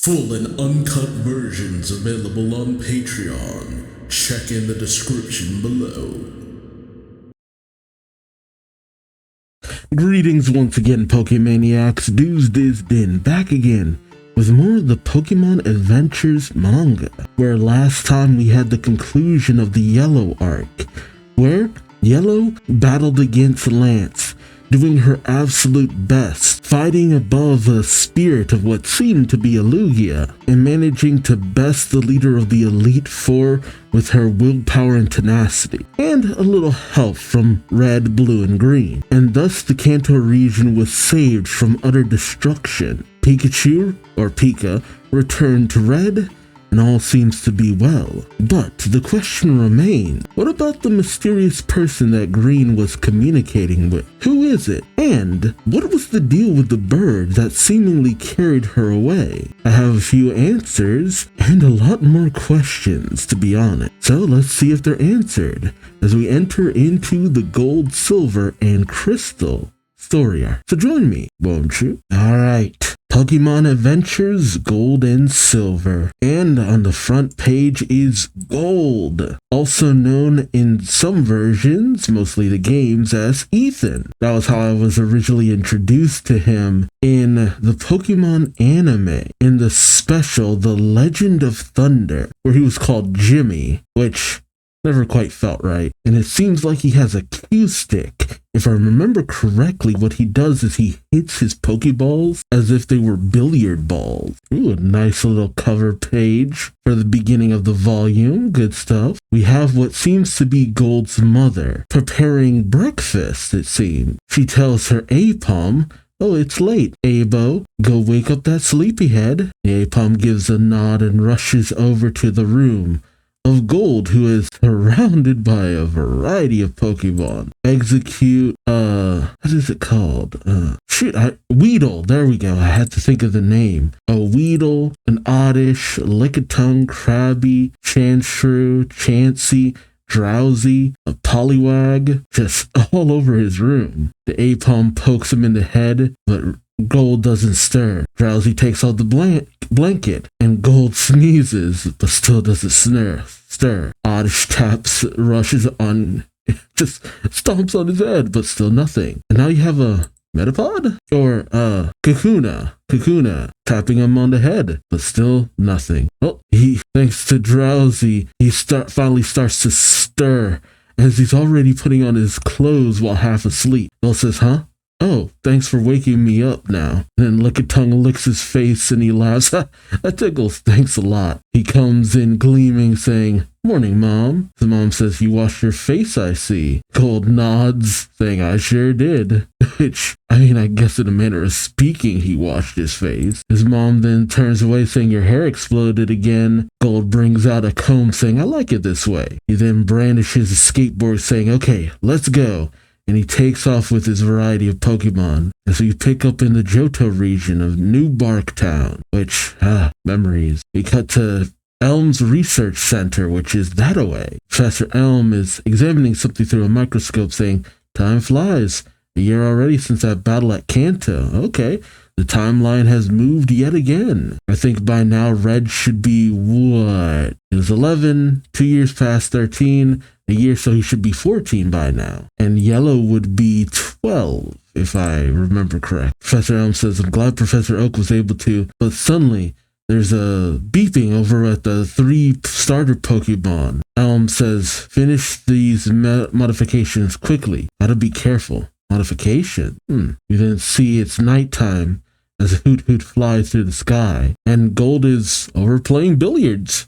Full and uncut versions available on Patreon. Check in the description below. Greetings once again, Pokemaniacs. Duuz-Diz-Din back again with more of the Pokemon Adventures manga, where last time we had the conclusion of the Yellow arc, where Yellow battled against Lance, doing her absolute best, fighting above the spirit of what seemed to be a Lugia, and managing to best the leader of the Elite Four with her willpower and tenacity, and a little help from Red, Blue, and Green. And thus the Kanto region was saved from utter destruction. Pikachu, or Pika, returned to Red, and all seems to be well. But the question remains, what about the mysterious person that Green was communicating with? Who is it? And what was the deal with the bird that seemingly carried her away? I have a few answers and a lot more questions, to be honest. So let's see if they're answered as we enter into the Gold, Silver, and Crystal story arc. So join me, won't you? Alright. Pokemon Adventures Gold and Silver, and on the front page is Gold, also known in some versions, mostly the games, as Ethan. That was how I was originally introduced to him in the Pokemon anime, in the special The Legend of Thunder, where he was called Jimmy, which never quite felt right. And it seems like he has a cue stick. If I remember correctly, what he does is he hits his Pokeballs as if they were billiard balls. Ooh, a nice little cover page for the beginning of the volume. Good stuff. We have what seems to be Gold's mother preparing breakfast, it seems. She tells her Apom, "Oh, it's late, Abo. Go wake up that sleepyhead." The Apom gives a nod and rushes over to the room of Gold, who is surrounded by a variety of Pokemon. Execute, what is it called? Weedle, there we go, I had to think of the name. A Weedle, an Oddish, Lickitung, Krabby, Chanshrew, Chansey, Drowsy, a Poliwag, just all over his room. The Apom pokes him in the head, but Gold doesn't stir. Drowsy takes out the blanket, and Gold sneezes, but still doesn't stir. Oddish rushes on, just stomps on his head, but still nothing. And now you have a Metapod? Or, Kakuna, tapping him on the head, but still nothing. Oh, thanks to Drowsy, he finally starts to stir, as he's already putting on his clothes while half asleep. Gold says, "Huh? Oh, thanks for waking me up now." Then Lickitung licks his face and he laughs. "That tickles, thanks a lot." He comes in gleaming, saying, "Morning, Mom." The mom says, "You washed your face, I see." Gold nods, saying, "I sure did." Which, I guess in a manner of speaking, he washed his face. His mom then turns away, saying, "Your hair exploded again." Gold brings out a comb, saying, "I like it this way." He then brandishes a skateboard, saying, "Okay, let's go." And he takes off with his variety of Pokemon. And so you pick up in the Johto region of New Barktown, which, memories. We cut to Elm's Research Center, which is that away. Professor Elm is examining something through a microscope, saying, "Time flies. A year already since that battle at Kanto. Okay, the timeline has moved yet again. I think by now Red should be what? It was 11, 2 years past 13, a year, so he should be 14 by now. And Yellow would be 12, if I remember correct." Professor Elm says, "I'm glad Professor Oak was able to," but suddenly there's a beeping over at the 3 starter Pokemon. Elm says, "Finish these modifications quickly. Gotta be careful." Modification? You then see it's nighttime as a Hoot flies through the sky, and Gold is over playing billiards.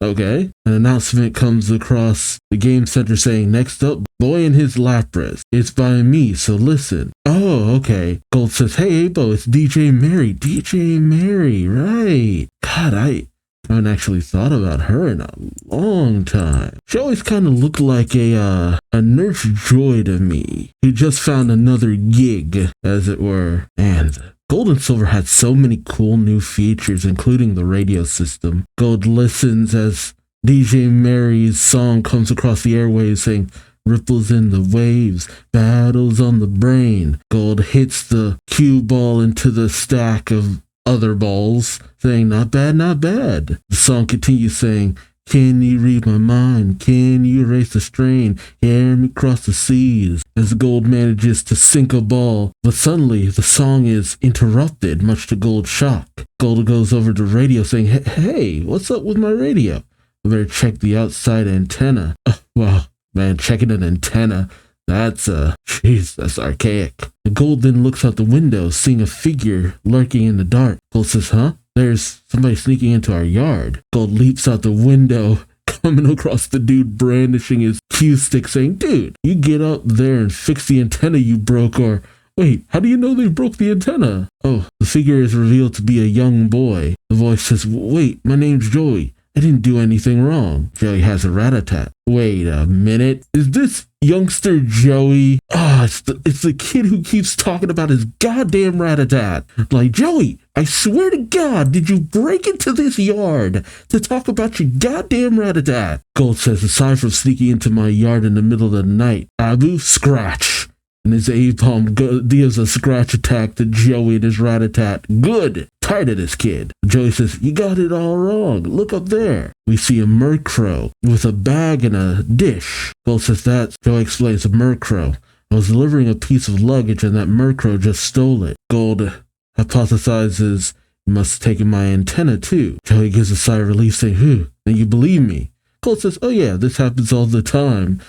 Okay. An announcement comes across the game center saying, "Next up, Boy and his Lapras. It's by me, so listen." Oh, okay. Gold says, "Hey, Abo, it's DJ Mary." DJ Mary, right. God, I haven't actually thought about her in a long time. She always kind of looked like a Nurse Joy to me, who just found another gig, as it were. And Gold and Silver had so many cool new features, including the radio system. Gold listens as DJ Mary's song comes across the airwaves saying, "Ripples in the waves, battles on the brain." Gold hits the cue ball into the stack of other balls, saying, not bad, not bad. The song continues saying, can you read my mind? Can you erase the strain? Hear me cross the seas? As Gold manages to sink a ball, but suddenly the song is interrupted, much to Gold's shock. Gold goes over to radio saying, hey, what's up with my radio? I better check the outside antenna. Wow, man, checking an antenna. That's archaic. Gold then looks out the window, seeing a figure lurking in the dark. Gold says, huh? There's somebody sneaking into our yard. Gold leaps out the window, coming across the dude brandishing his cue stick, saying, dude, you get up there and fix the antenna you broke, or wait, how do you know they broke the antenna? Oh, the figure is revealed to be a young boy. The voice says, wait, my name's Joey. I didn't do anything wrong. Joey has a rat-a-tat. Wait a minute. Is this youngster Joey? It's the kid who keeps talking about his goddamn rat-a-tat. Like, Joey, I swear to God, did you break into this yard to talk about your goddamn rat-a-tat? Gold says, aside from sneaking into my yard in the middle of the night, Abu, scratch. And his A-palm deals a scratch attack to Joey and his rat-a-tat. Good. Tired of this kid. Joey says, you got it all wrong. Look up there. We see a murkrow with a bag and a dish. Gold says that. Joey explains, a murkrow. I was delivering a piece of luggage and that murkrow just stole it. Gold hypothesizes, you must have taken my antenna too. Joey gives a sigh of relief saying, and you believe me? Gold says, oh yeah, this happens all the time.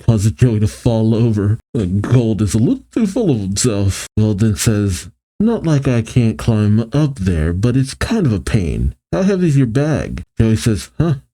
Causes Joey to fall over. Gold is a little too full of himself. Gold then says, not like I can't climb up there, but it's kind of a pain. How heavy is your bag? Joey says,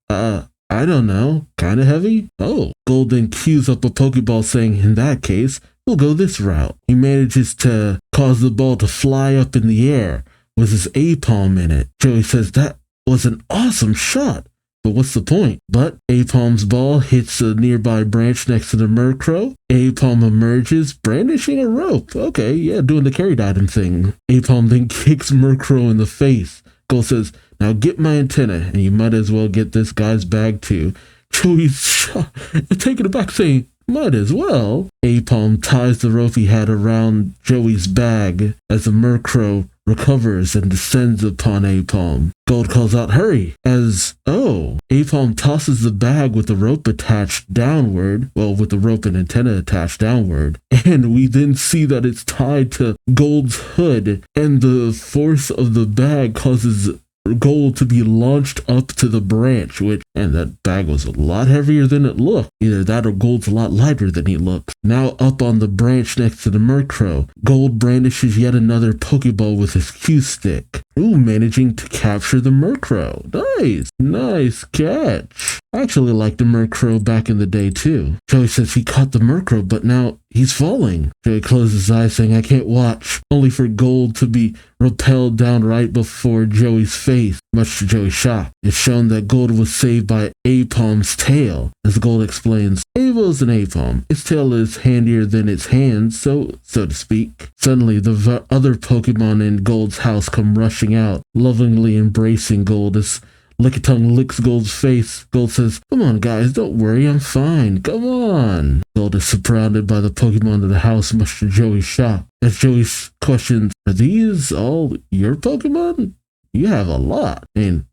I don't know. Kind of heavy? Oh. Gold then cues up a Pokeball saying, in that case, we'll go this route. He manages to cause the ball to fly up in the air with his A-palm in it. Joey says, that was an awesome shot. But what's the point? But A-palm's ball hits a nearby branch next to the murkrow. A-palm emerges, brandishing a rope. Okay, yeah, doing the carried item thing. A-palm then kicks murkrow in the face. Gold says, now get my antenna, and you might as well get this guy's bag too. Joey's taken aback, saying, might as well. A-palm ties the rope he had around Joey's bag as the murkrow recovers and descends upon A-palm. Gold calls out, hurry, A-palm tosses the bag with the rope attached downward, with the rope and antenna attached downward, and we then see that it's tied to Gold's hood, and the force of the bag causes Gold to be launched up to the branch, and that bag was a lot heavier than it looked. Either that or Gold's a lot lighter than he looks. Now up on the branch next to the murkrow, Gold brandishes yet another Pokeball with his cue stick. Managing to capture the murkrow. Nice catch. I actually liked the murkrow back in the day too. Joey says he caught the murkrow, but now he's falling. Joey closes his eyes saying, I can't watch, only for Gold to be repelled down right before Joey's face. Much to Joey's shock, it's shown that Gold was saved by A-palm's tail. As Gold explains, Ava's an A-palm. Its tail is handier than its hands, so to speak. Suddenly, the other Pokemon in Gold's house come rushing out, lovingly embracing Gold as Lickitung licks Gold's face. Gold says, come on guys, don't worry, I'm fine, come on. Gold is surrounded by the Pokemon of the house, much to Joey's shock. As Joey questions, are these all your Pokemon? You have a lot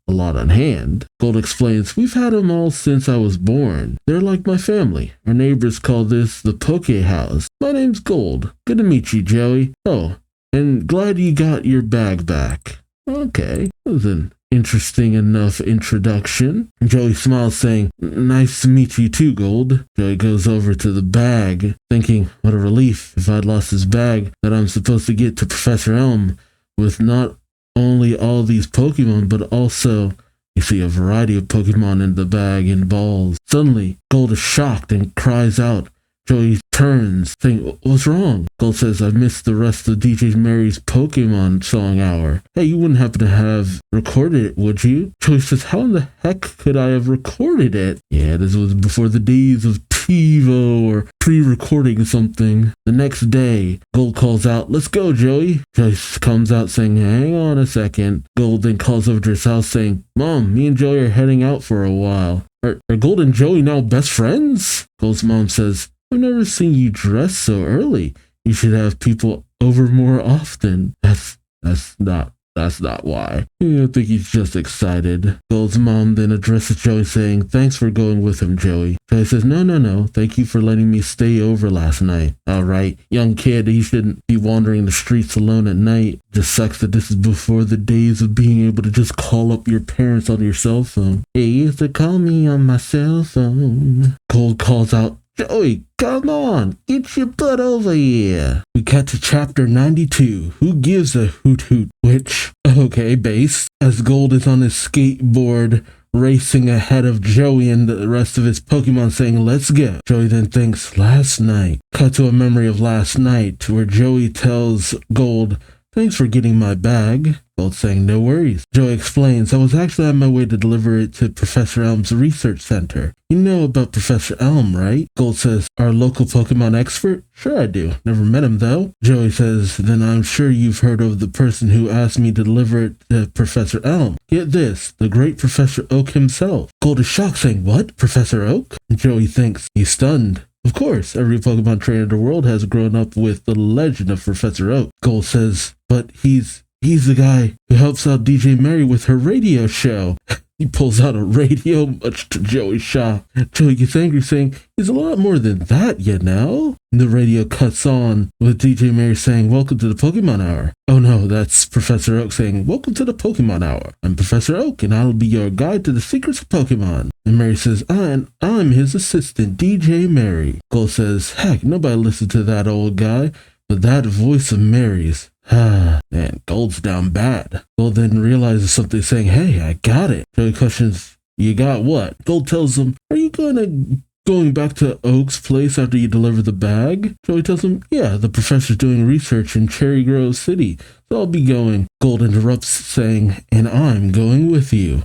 on hand. Gold explains, we've had them all since I was born. They're like my family. Our neighbors call this the Poke House. My name's Gold. Good to meet you, Joey. Oh, and glad you got your bag back. Okay, that was an interesting enough introduction. Joey smiles, saying, nice to meet you too, Gold. Joey goes over to the bag, thinking, what a relief if I'd lost this bag that I'm supposed to get to Professor Elm with not only all these Pokemon, but also you see a variety of Pokemon in the bag and balls. Suddenly, Gold is shocked and cries out. Joey turns, saying, what's wrong? Gold says, I missed the rest of DJ Mary's Pokemon song hour. Hey, you wouldn't happen to have recorded it, would you? Joey says, how in the heck could I have recorded it? Yeah, this was before the days of TiVo or pre-recording something. The next day, Gold calls out, let's go, Joey. Joey comes out saying, hang on a second. Gold then calls over to his house saying, Mom, me and Joey are heading out for a while. Are Gold and Joey now best friends? Gold's mom says, I've never seen you dress so early. You should have people over more often. That's not That's not why. I think he's just excited. Gold's mom then addresses Joey saying, thanks for going with him, Joey. Joey says, no. Thank you for letting me stay over last night. All right, young kid, you shouldn't be wandering the streets alone at night. Just sucks that this is before the days of being able to just call up your parents on your cell phone. Hey, you used to call me on my cell phone. Gold calls out, Joey, come on, get your butt over here. We cut to chapter 92, Who Gives a Hoot Hoot? Which, okay, base, as Gold is on his skateboard racing ahead of Joey and the rest of his Pokemon saying, let's go. Joey then thinks, last night. Cut to a memory of last night where Joey tells Gold, thanks for getting my bag. Gold saying, no worries. Joey explains, I was actually on my way to deliver it to Professor Elm's research center. You know about Professor Elm, right? Gold says, our local Pokemon expert? Sure I do. Never met him though. Joey says, then I'm sure you've heard of the person who asked me to deliver it to Professor Elm. Get this, the great Professor Oak himself. Gold is shocked saying, what? Professor Oak? Joey thinks, he's stunned. Of course, every Pokemon trainer in the world has grown up with the legend of Professor Oak. Gold says, but he's the guy who helps out DJ Mary with her radio show. He pulls out a radio, much to Joey's shock. Joey gets angry, saying, he's a lot more than that, you know? The radio cuts on with DJ Mary saying, welcome to the Pokemon Hour. Oh no, that's Professor Oak saying, welcome to the Pokemon Hour. I'm Professor Oak, and I'll be your guide to the secrets of Pokemon. And Mary says, I'm his assistant, DJ Mary. Gold says, heck, nobody listens to that old guy, but that voice of Mary's. Man, Gold's down bad. Gold then realizes something, saying, hey, I got it. Joey questions, you got what? Gold tells him, are you going back to Oak's place after you deliver the bag? Joey tells him, yeah, the professor's doing research in Cherry Grove City, so I'll be going. Gold interrupts, saying, and I'm going with you.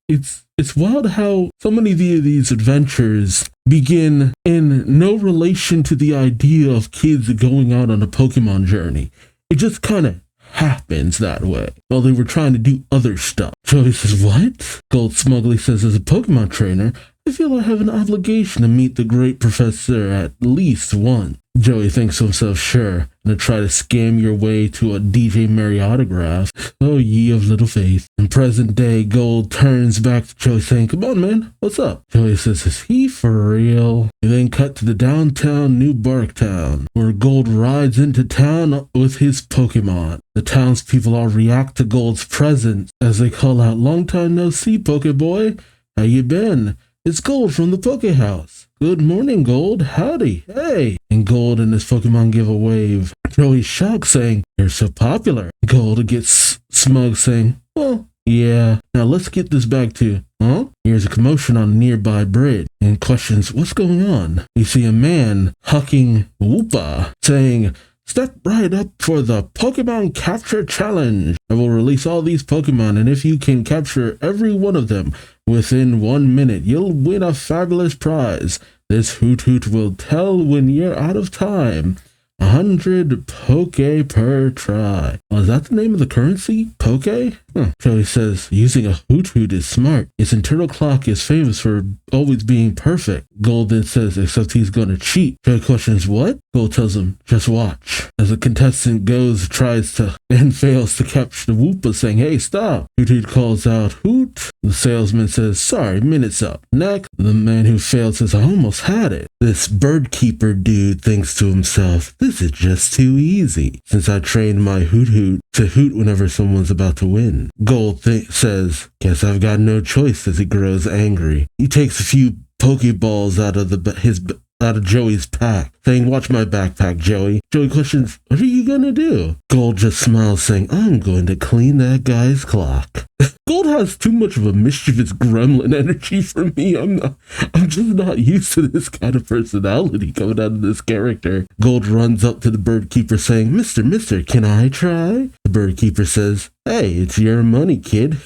It's wild how so many of these adventures begin in no relation to the idea of kids going out on a Pokemon journey. It just kind of happens that way while they were trying to do other stuff. Joey says, what? Gold smugly says, as a Pokemon trainer, I feel I have an obligation to meet the great professor at least once. Joey thinks to himself, sure, and to try to scam your way to a DJ Mary autograph. Oh, ye of little faith. In present day, Gold turns back to Joey saying, come on, man, what's up? Joey says, is he for real? We then cut to the downtown New Barktown, where Gold rides into town with his Pokemon. The townspeople all react to Gold's presence as they call out, long time no see, Pokeboy. How you been? It's Gold from the Poke House. Good morning, Gold. Howdy. Hey. And Gold and his Pokemon give a wave. Joey's shocked, saying, you're so popular. Gold gets smug, saying, well, yeah. Now let's get this back to, huh? Here's a commotion on a nearby bridge and questions, what's going on? You see a man hucking Whoopa, saying, step right up for the Pokemon Capture Challenge. I will release all these Pokemon, and if you can capture every one of them within 1 minute, you'll win a fabulous prize. This Hoot Hoot will tell when you're out of time. 100 Poke per try. Oh, is that the name of the currency? Poke? Joey says, using a Hoot Hoot is smart. Its internal clock is famous for always being perfect. Gold then says, except he's gonna cheat. Joey questions, what? Gold tells him, just watch. As the contestant tries to, and fails to capture the Whoopa, saying, hey, stop. Hoot Hoot calls out, Hoot. The salesman says, sorry, minute's up. Next, the man who failed says, I almost had it. This bird keeper dude thinks to himself, this is just too easy, since I trained my Hoot Hoot to hoot whenever someone's about to win. Gold says, guess I've got no choice, as he grows angry. He takes a few Pokeballs out of Joey's pack, saying, watch my backpack, Joey. Joey questions, what are you gonna do? Gold just smiles, saying, I'm going to clean that guy's clock. Gold has too much of a mischievous gremlin energy for me. I'm just not used to this kind of personality coming out of this character. Gold runs up to the bird keeper saying, Mister, can I try? The bird keeper says, hey, it's your money, kid.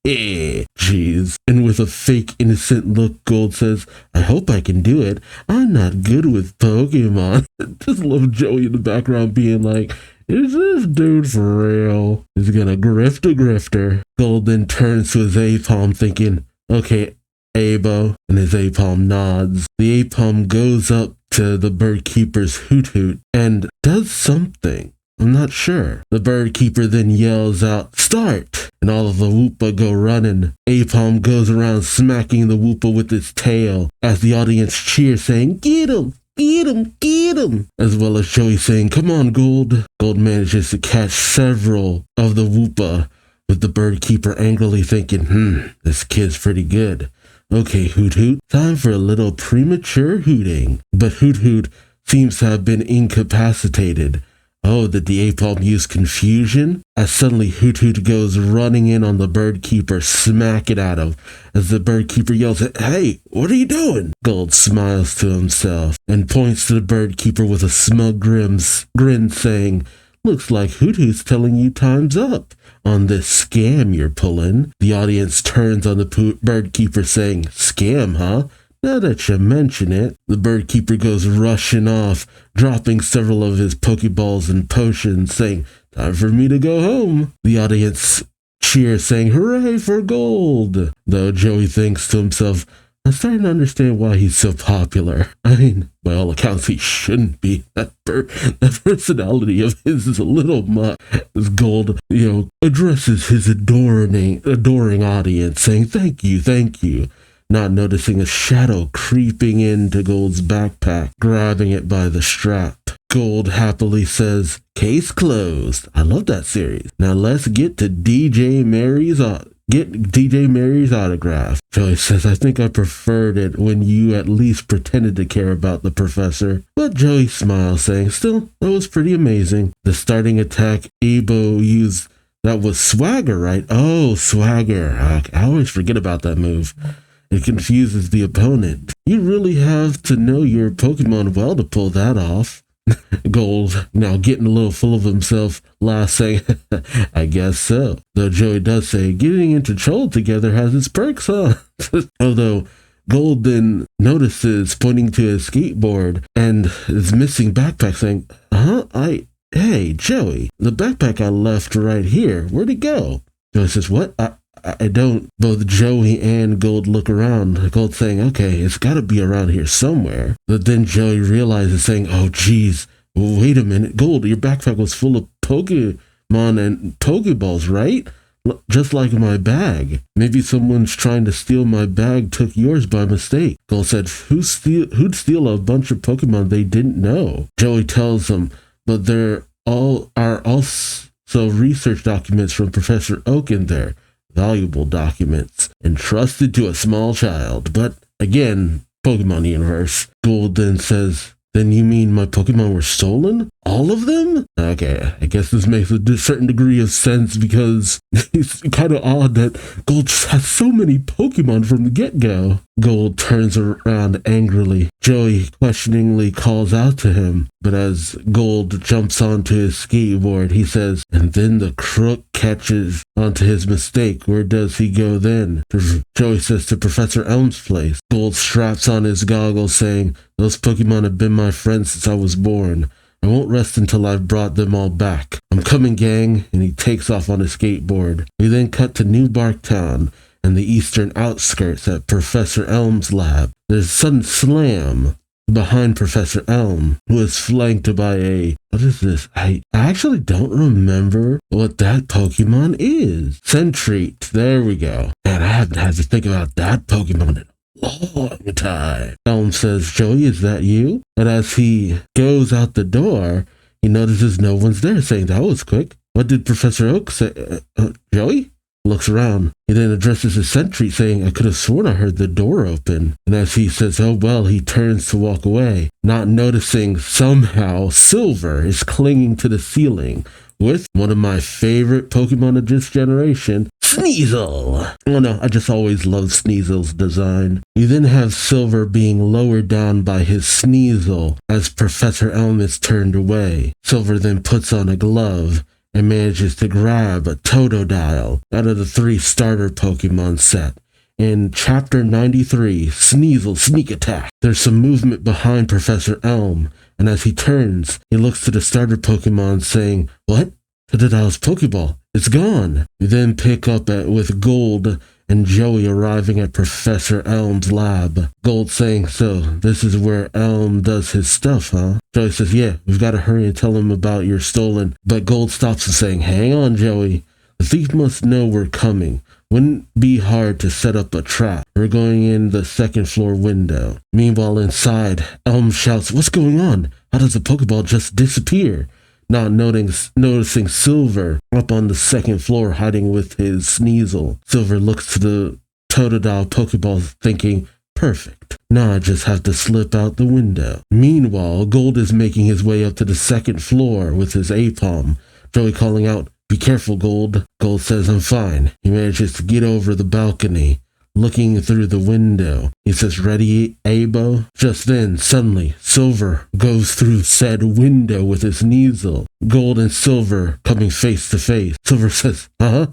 Jeez. And with a fake innocent look, Gold says, I hope I can do it. I'm not good with Pokemon. Just love Joey in the background being like, is this dude for real? He's gonna grift a grifter. Gold then turns to his A-palm thinking, okay, Abo, and his A-palm nods. The A-palm goes up to the bird keeper's Hoot Hoot and does something. I'm not sure. The bird keeper then yells out, "Start!" And all of the Woopa go running. Apom goes around smacking the Woopa with his tail as the audience cheers, saying, "Get him! Get him! Get him!" As well as Joey saying, "Come on, Gold." Gold manages to catch several of the Woopa, with the bird keeper angrily thinking, this kid's pretty good. Okay, Hoot Hoot, time for a little premature hooting. But Hoot Hoot seems to have been incapacitated. Oh, did the Apom use confusion? As suddenly Hoot Hoot goes running in on the bird keeper, smacking at him. As the bird keeper yells, "Hey, what are you doing?" Gold smiles to himself and points to the bird keeper with a smug grin saying, "Looks like Hoot Hoot's telling you time's up on this scam you're pulling." The audience turns on the bird keeper saying, "Scam, huh? Now that you mention it." The bird keeper goes rushing off, dropping several of his Pokeballs and potions, saying, "Time for me to go home." The audience cheers, saying, "Hooray for Gold!" Though Joey thinks to himself, "I'm starting to understand why he's so popular. I mean, by all accounts, he shouldn't be. That personality of his is a little much." As Gold, addresses his adoring audience, saying, "Thank you," not noticing a shadow creeping into Gold's backpack, grabbing it by the strap. Gold happily says, "Case closed." I love that series. Now let's get to DJ Mary's autograph. Joey says, "I think I preferred it when you at least pretended to care about the professor." But Joey smiles, saying, "Still, that was pretty amazing." The starting attack Abo used, that was Swagger, right? Oh, Swagger. I always forget about that move. It confuses the opponent. You really have to know your Pokemon well to pull that off. Gold, now getting a little full of himself, laughs, saying, "I guess so." Though Joey does say, "Getting into trouble together has its perks, huh?" Although Gold then notices, pointing to his skateboard and his missing backpack, saying, Hey, Joey, the backpack I left right here, where'd it go?" Joey says, "What? I don't." Both Joey and Gold look around, Gold saying, "Okay, it's gotta be around here somewhere." But then Joey realizes, saying, "Oh, geez, wait a minute. Gold, your backpack was full of Pokemon and Pokeballs, right? Just like my bag. Maybe someone's trying to steal my bag, took yours by mistake." Gold said, Who'd steal a bunch of Pokemon they didn't know?" Joey tells them, "But there are also research documents from Professor Oak in there. Valuable documents, entrusted to a small child." But again, Pokemon universe. Gold then says, "Then you mean my Pokemon were stolen? All of them?" Okay, I guess this makes a certain degree of sense, because it's kind of odd that Gold just has so many Pokemon from the get-go. Gold turns around angrily. Joey questioningly calls out to him, but as Gold jumps onto his skateboard, he says, "And then the crook catches onto his mistake. Where does he go then?" Joey says, "To Professor Elm's place." Gold straps on his goggles, saying, "Those Pokemon have been my friends since I was born. I won't rest until I've brought them all back. I'm coming, gang," and he takes off on his skateboard. We then cut to New Barktown and the eastern outskirts at Professor Elm's lab. There's a sudden slam behind Professor Elm, who is flanked by what is this? I actually don't remember what that Pokemon is. Sentreat. There we go. Man, I haven't had to think about that Pokemon in long time. Elm says, "Joey, is that you?" And as he goes out the door, he notices no one's there, saying, "That was quick. What did Professor Oak say?" Joey looks around. He then addresses his sentry, saying, "I could have sworn I heard the door open." And as he says, "Oh well," he turns to walk away, not noticing somehow Silver is clinging to the ceiling with one of my favorite Pokemon of this generation, Sneasel. Oh no, I just always loved Sneasel's design. We then have Silver being lowered down by his Sneasel as Professor Elm is turned away. Silver then puts on a glove and manages to grab a Totodile out of the 3 starter Pokemon set. In Chapter 93, Sneasel Sneak Attack. There's some movement behind Professor Elm, and as he turns, he looks to the starter Pokemon, saying, "What? Totodile's Pokeball. It's gone." We then pick up with Gold and Joey arriving at Professor Elm's lab. Gold saying, so this is where Elm does his stuff, huh? Joey says, yeah, we've got to hurry and tell him about your stolen. But Gold stops and saying, hang on, Joey. The thief must know we're coming. Wouldn't be hard to set up a trap. We're going in the second floor window. Meanwhile, inside, Elm shouts, what's going on? How does the Pokeball just disappear? Not noticing Silver up on the second floor hiding with his Sneasel. Silver looks to the Totodile Pokeball thinking, perfect. Now I just have to slip out the window. Meanwhile, Gold is making his way up to the second floor with his Apom. Joey calling out, be careful, Gold. Gold says, I'm fine. He manages to get over the balcony, looking through the window. He says, ready, Abo? Just then, suddenly, Silver goes through said window with his Sneasel. Gold and Silver coming face to face. Silver says, huh?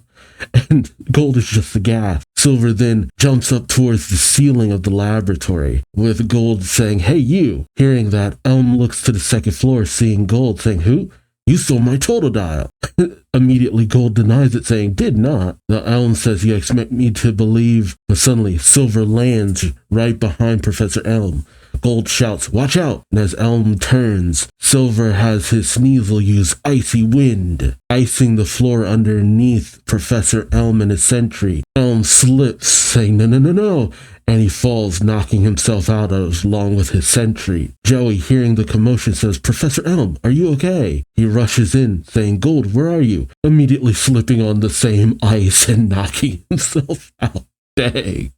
And Gold is just aghast. Silver then jumps up towards the ceiling of the laboratory, with Gold saying, hey, you. Hearing that, Elm looks to the second floor, seeing Gold, saying, who? You stole my Totodile. Immediately, Gold denies it, saying, did not. The Elm says, you expect me to believe. But suddenly, Silver lands right behind Professor Elm. Gold shouts, watch out. And as Elm turns, Silver has his Sneasel use Icy Wind, icing the floor underneath Professor Elm and his sentry. Elm slips, saying, no, no, no, no. And he falls, knocking himself out along with his sentry. Joey, hearing the commotion, says, Professor Elm, are you okay? He rushes in, saying, Gold, where are you? Immediately slipping on the same ice and knocking himself out. Dang.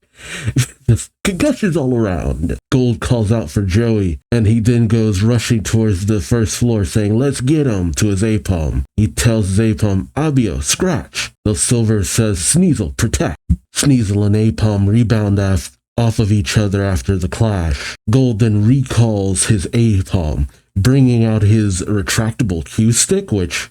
Just concussions all around. Gold calls out for Joey, and he then goes rushing towards the first floor, saying, let's get him, to his Apom. He tells his Apom, Abio, scratch. Though Silver says, Sneasel, protect. Sneasel and Apom rebound off of each other after the clash. Gold then recalls his Apom, bringing out his retractable Q-stick, which,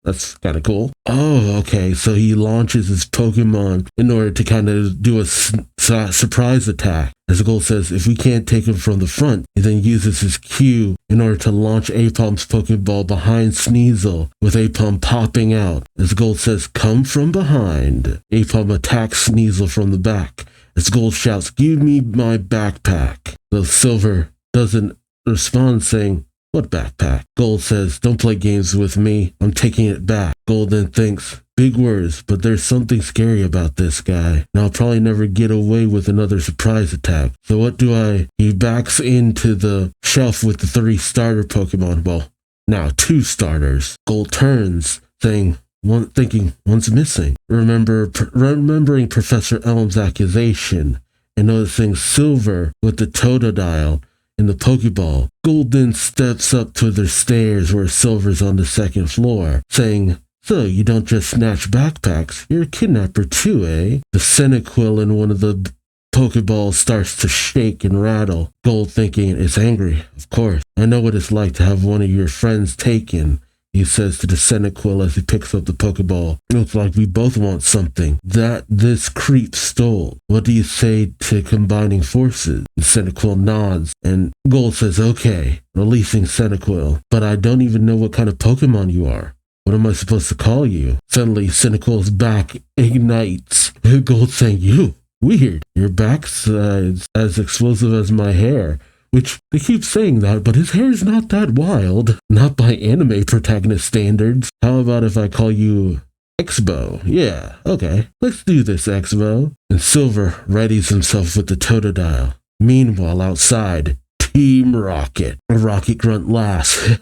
that's kind of cool. Oh, okay, so he launches his Pokemon in order to kind of do a surprise attack. As Gold says, if we can't take him from the front, he then uses his Q in order to launch Apom's Pokeball behind Sneasel, with Apom popping out. As Gold says, come from behind. Apom attacks Sneasel from the back. As Gold shouts, give me my backpack. Though Silver doesn't respond, saying, what backpack? Gold says, don't play games with me. I'm taking it back. Gold then thinks, big words, but there's something scary about this guy. And I'll probably never get away with another surprise attack. So what do I... He backs into the shelf with the 3 starter Pokemon. Well, now 2 starters. Gold turns, saying, thinking one's missing. Remembering Professor Elm's accusation and noticing Silver with the Totodile in the Pokeball. Gold then steps up to the stairs where Silver's on the second floor, saying, so you don't just snatch backpacks, you're a kidnapper too, eh? The Cyndaquil in one of the Pokeballs starts to shake and rattle. Gold thinking it's angry, of course. I know what it's like to have one of your friends taken, he says to the Cyndaquil as he picks up the Pokeball. Looks like we both want something that this creep stole. What do you say to combining forces? The Cyndaquil nods, and Gold says, okay, releasing Cyndaquil. But I don't even know what kind of Pokemon you are. What am I supposed to call you? Suddenly, Cyndaquil's back ignites. Gold saying, you, weird. Your backside's as explosive as my hair. Which, they keep saying that, but his hair's not that wild. Not by anime protagonist standards. How about if I call you Expo? Yeah, okay. Let's do this, Expo. And Silver readies himself with the Totodile. Meanwhile, outside, Team Rocket. Rocket Grunt laughs.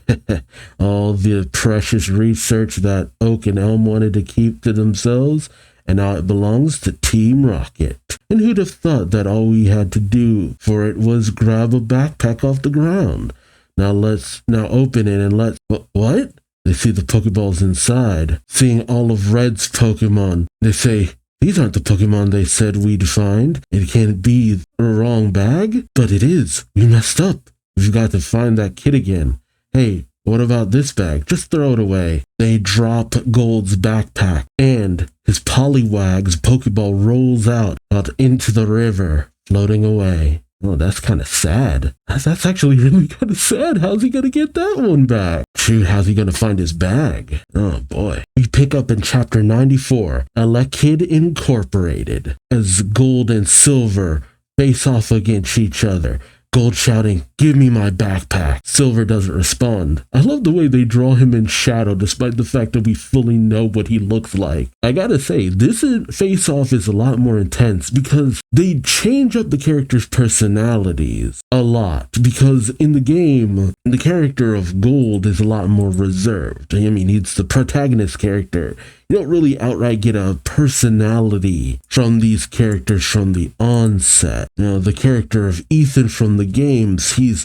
All the precious research that Oak and Elm wanted to keep to themselves, and now it belongs to Team Rocket. And who'd have thought that all we had to do for it was grab a backpack off the ground? Now open it and let's... What? They see the Pokeballs inside. Seeing all of Red's Pokemon, they say, these aren't the Pokemon they said we'd find. It can't be a wrong bag? But it is. We messed up. We've got to find that kid again. Hey, what about this bag? Just throw it away. They drop Gold's backpack, and his Poliwag's Pokeball rolls out into the river, floating away. Oh, that's kind of sad. That's actually really kind of sad. How's he going to get that one back? shoot, how's he gonna find his bag? Oh boy. We pick up in chapter 94, Elekid Incorporated, as Gold and Silver face off against each other. Gold shouting, "Give me my backpack." Silver doesn't respond. I love the way they draw him in shadow despite the fact that we fully know what he looks like. I gotta say, this face-off is a lot more intense because they change up the characters' personalities a lot. Because in the game, the character of Gold is a lot more reserved. I mean, he's the protagonist character. You don't really outright get a personality from these characters from the onset. You know, the character of Ethan from the games, he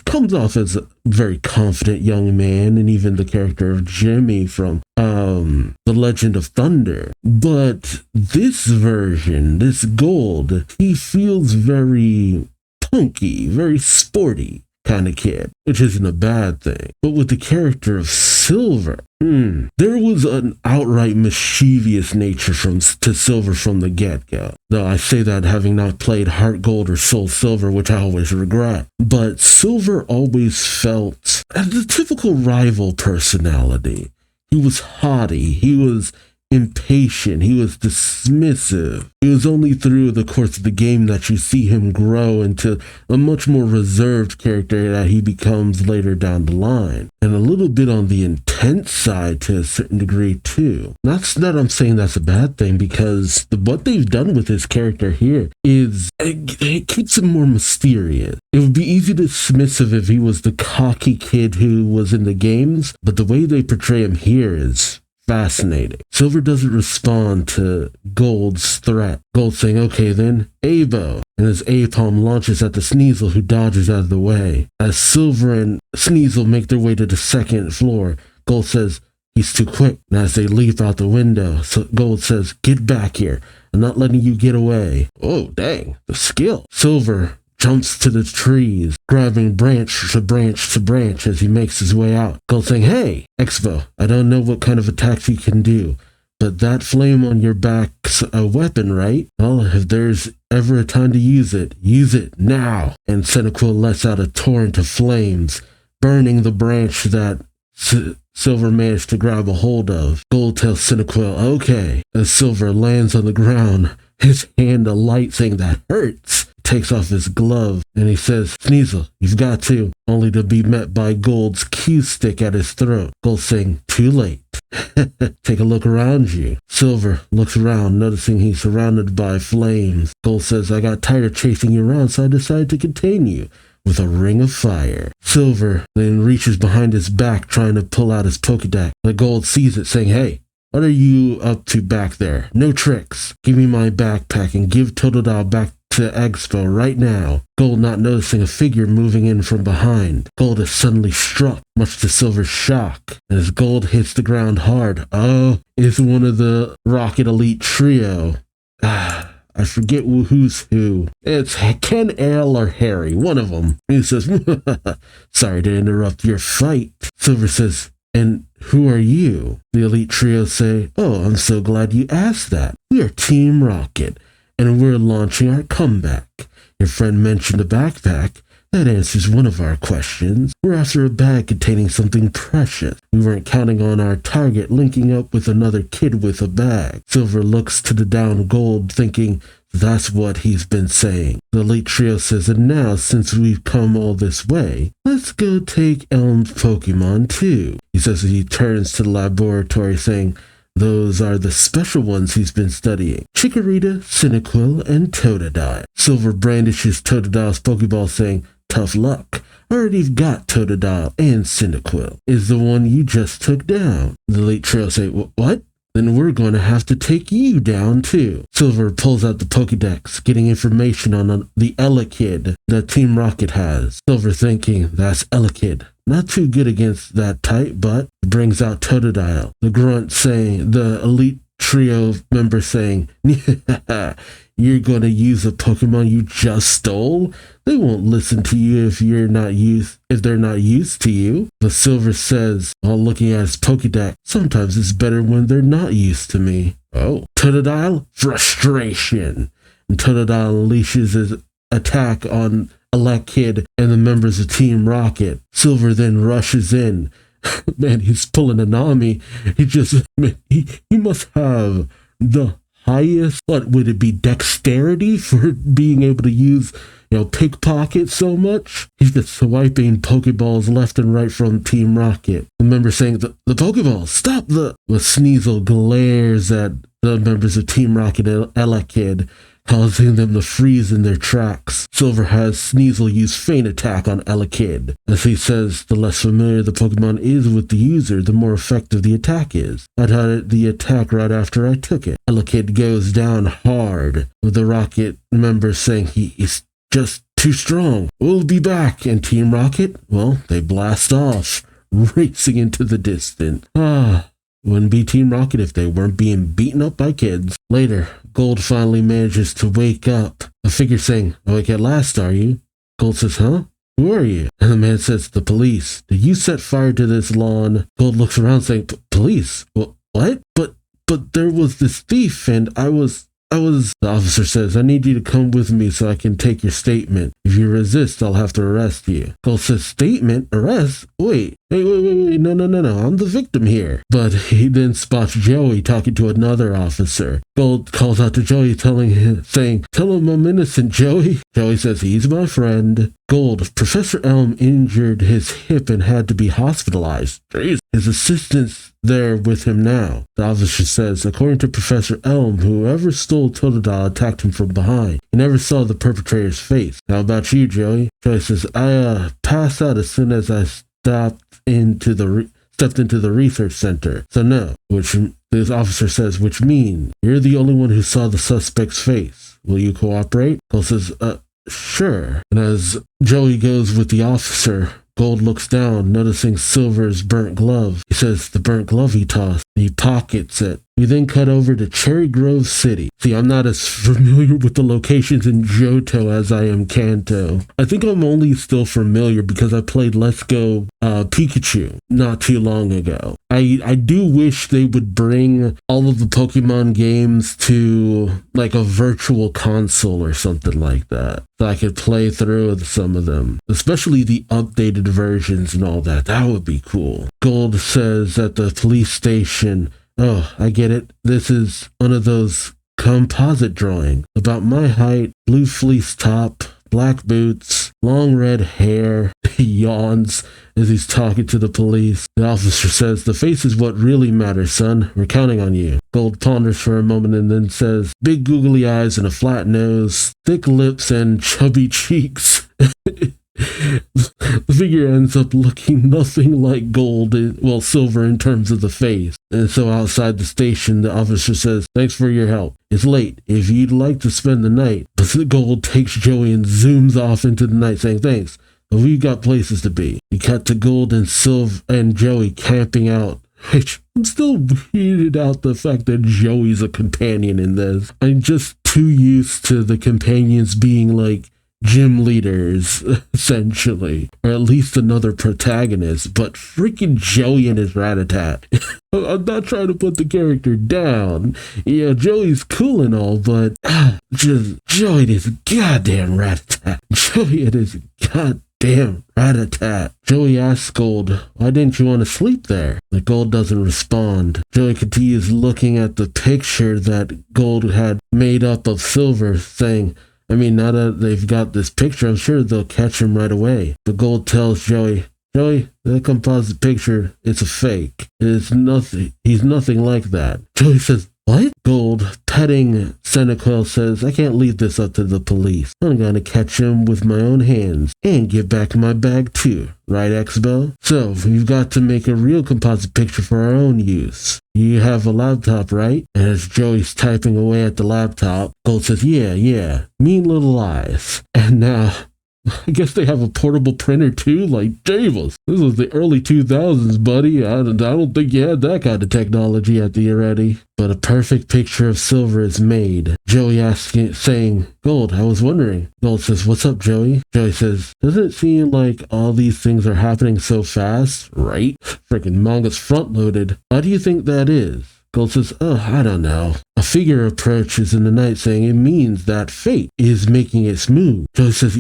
comes off as a very confident young man, and even the character of Jimmy from The Legend of Thunder. But this version, this Gold, he feels very punky, very sporty kind of kid, which isn't a bad thing. But with the character of Silver, there was an outright mischievous nature to Silver from the get-go. Though I say that having not played Heart Gold or Soul Silver, which I always regret. But Silver always felt the typical rival personality. He was haughty, he was impatient, he was dismissive. It was only through the course of the game that you see him grow into a much more reserved character that he becomes later down the line. And a little bit on the intense side to a certain degree too. Not that I'm saying that's a bad thing, because what they've done with his character here is it keeps him more mysterious. It would be easy to dismiss him if he was the cocky kid who was in the games, but the way they portray him here is fascinating. Silver doesn't respond to Gold's threat. Gold saying, "Okay then, Abo." And as A-Palm launches at the Sneasel, who dodges out of the way. As Silver and Sneasel make their way to the second floor, Gold says, "He's too quick." And as they leap out the window, Gold says, "Get back here. I'm not letting you get away." Oh, dang, the skill. Silver jumps to the trees, grabbing branch to branch to branch as he makes his way out. Gold saying, "Hey, Expo, I don't know what kind of attacks you can do, but that flame on your back's a weapon, right? Well, if there's ever a time to use it now." And Cyndaquil lets out a torrent of flames, burning the branch that Silver managed to grab a hold of. Gold tells Cyndaquil, "Okay." As Silver lands on the ground, his hand alight, saying that hurts. Takes off his glove and he says, "Sneasel, you've got to," only to be met by Gold's cue stick at his throat. Gold saying, "Too late." "Take a look around you." Silver looks around, noticing he's surrounded by flames. Gold says, "I got tired of chasing you around, so I decided to contain you with a ring of fire." Silver then reaches behind his back, trying to pull out his Pokédex. The Gold sees it, saying, "Hey, what are you up to back there? No tricks. Give me my backpack and give Totodile back to Expo right now." Gold not noticing a figure moving in from behind. Gold is suddenly struck, much to Silver's shock. And as Gold hits the ground hard, it's one of the Rocket Elite trio. I forget who's who. It's Ken, Al, or Harry, one of them. He says, "Sorry to interrupt your fight." Silver says, "And who are you?" The Elite trio say, "Oh, I'm so glad you asked that. We are Team Rocket, and we're launching our comeback. Your friend mentioned a backpack. That answers one of our questions. We're after a bag containing something precious. We weren't counting on our target linking up with another kid with a bag." Silver looks to the down Gold, thinking that's what he's been saying. The Elite trio says, "And now, since we've come all this way, let's go take Elm's Pokemon too." He says as he turns to the laboratory, saying, those are the special ones he's been studying: Chikorita, Cyndaquil, and Totodile. Silver brandishes Totodile's Pokeball, saying, "Tough luck. Already got Totodile and Cyndaquil. Is the one you just took down." The Elite trio say, "What? Then we're going to have to take you down too." Silver pulls out the Pokédex, getting information on the Elekid that Team Rocket has. Silver thinking, that's Elekid. Not too good against that type, but brings out Totodile. The Grunt saying, the Elite trio member saying, "You're going to use a Pokemon you just stole? They won't listen to you if they're not used to you." The Silver says, while looking at his Pokédex, "Sometimes it's better when they're not used to me." Oh. Totodile, frustration. And Totodile unleashes his attack on Elekid and the members of Team Rocket. Silver then rushes in, Man, he's pulling a Nami. He must have the highest, what would it be, dexterity for being able to use, pickpocket so much? He's just swiping Pokeballs left and right from Team Rocket. The member saying, the Pokeballs, stop the... Well, Sneasel glares at the members of Team Rocket and Elekid, causing them to freeze in their tracks. Silver has Sneasel use Feint Attack on Elekid. As he says, the less familiar the Pokemon is with the user, the more effective the attack is. I'd had the attack right after I took it. Elekid goes down hard, with the Rocket member saying he's just too strong. We'll be back. And Team Rocket, well, they blast off, racing into the distance. Wouldn't be Team Rocket if they weren't being beaten up by kids. Later, Gold finally manages to wake up. A figure saying, awake at last, are you? Gold says, huh? Who are you? And the man says, the police. Did you set fire to this lawn? Gold looks around saying, police? What? But there was this thief and I was... The officer says, I need you to come with me so I can take your statement. If you resist, I'll have to arrest you. Gold says, statement? Arrest? Wait, no, I'm the victim here. But he then spots Joey talking to another officer. Gold calls out to Joey, saying, tell him I'm innocent, Joey. Joey says, he's my friend. Gold, Professor Elm injured his hip and had to be hospitalized. Jeez. His assistant's there with him now. The officer says, according to Professor Elm, whoever stole Totodile attacked him from behind. He never saw the perpetrator's face. How about you, Joey? Joey says, I passed out as soon as I stepped into the research center. So no, which this officer says, which means you're the only one who saw the suspect's face. Will you cooperate? Gold says, sure. And as Joey goes with the officer, Gold looks down, noticing Silver's burnt glove. He says, the burnt glove he tossed. He pockets it. We then cut over to Cherry Grove City. See, I'm not as familiar with the locations in Johto as I am Kanto. I think I'm only still familiar because I played Let's Go Pikachu not too long ago. I do wish they would bring all of the Pokemon games to like a virtual console or something like that, so I could play through some of them, especially the updated versions and all that. That would be cool. Gold says at the police station, oh, I get it. This is one of those composite drawings. About my height, blue fleece top, black boots, long red hair. He yawns as he's talking to the police. The officer says, the face is what really matters, son. We're counting on you. Gold ponders for a moment and then says, big googly eyes and a flat nose, thick lips and chubby cheeks. The figure ends up looking nothing like Silver in terms of the face. And so outside the station, the officer says, thanks for your help. It's late. If you'd like to spend the night. But the Gold takes Joey and zooms off into the night saying, thanks, but we've got places to be. We cut to Gold and Silver and Joey camping out. Which I'm still weirded out the fact that Joey's a companion in this. I'm just too used to the companions being like gym leaders, essentially, or at least another protagonist, but freaking Joey and his Rattata. I'm not trying to put the character down. Yeah, Joey's cool and all, but just Joey and his goddamn Rattata. Joey and his goddamn Rattata. Joey asks Gold, why didn't you want to sleep there? The Gold doesn't respond. Joey continues looking at the picture that Gold had made up of Silver, saying, I mean, now that they've got this picture, I'm sure they'll catch him right away. But Gold tells Joey, that composite picture, it's a fake. It's nothing. He's nothing like that. Joey says, what? Gold, petting Cyndaquil, says, I can't leave this up to the police. I'm gonna catch him with my own hands and give back my bag too. Right, X-Bell? So, we've got to make a real composite picture for our own use. You have a laptop, right? And as Joey's typing away at the laptop, Gold says, yeah, mean little eyes. And now, I guess they have a portable printer too? Like, Davis, this was the early 2000s, buddy. I don't think you had that kind of technology at the ready. But a perfect picture of Silver is made. Joey asks, saying, Gold, I was wondering. Gold says, what's up, Joey? Joey says, doesn't it seem like all these things are happening so fast? Right? Freaking manga's front-loaded. Why do you think that is? Gold says, I don't know. A figure approaches in the night saying it means that fate is making its move. Joey says,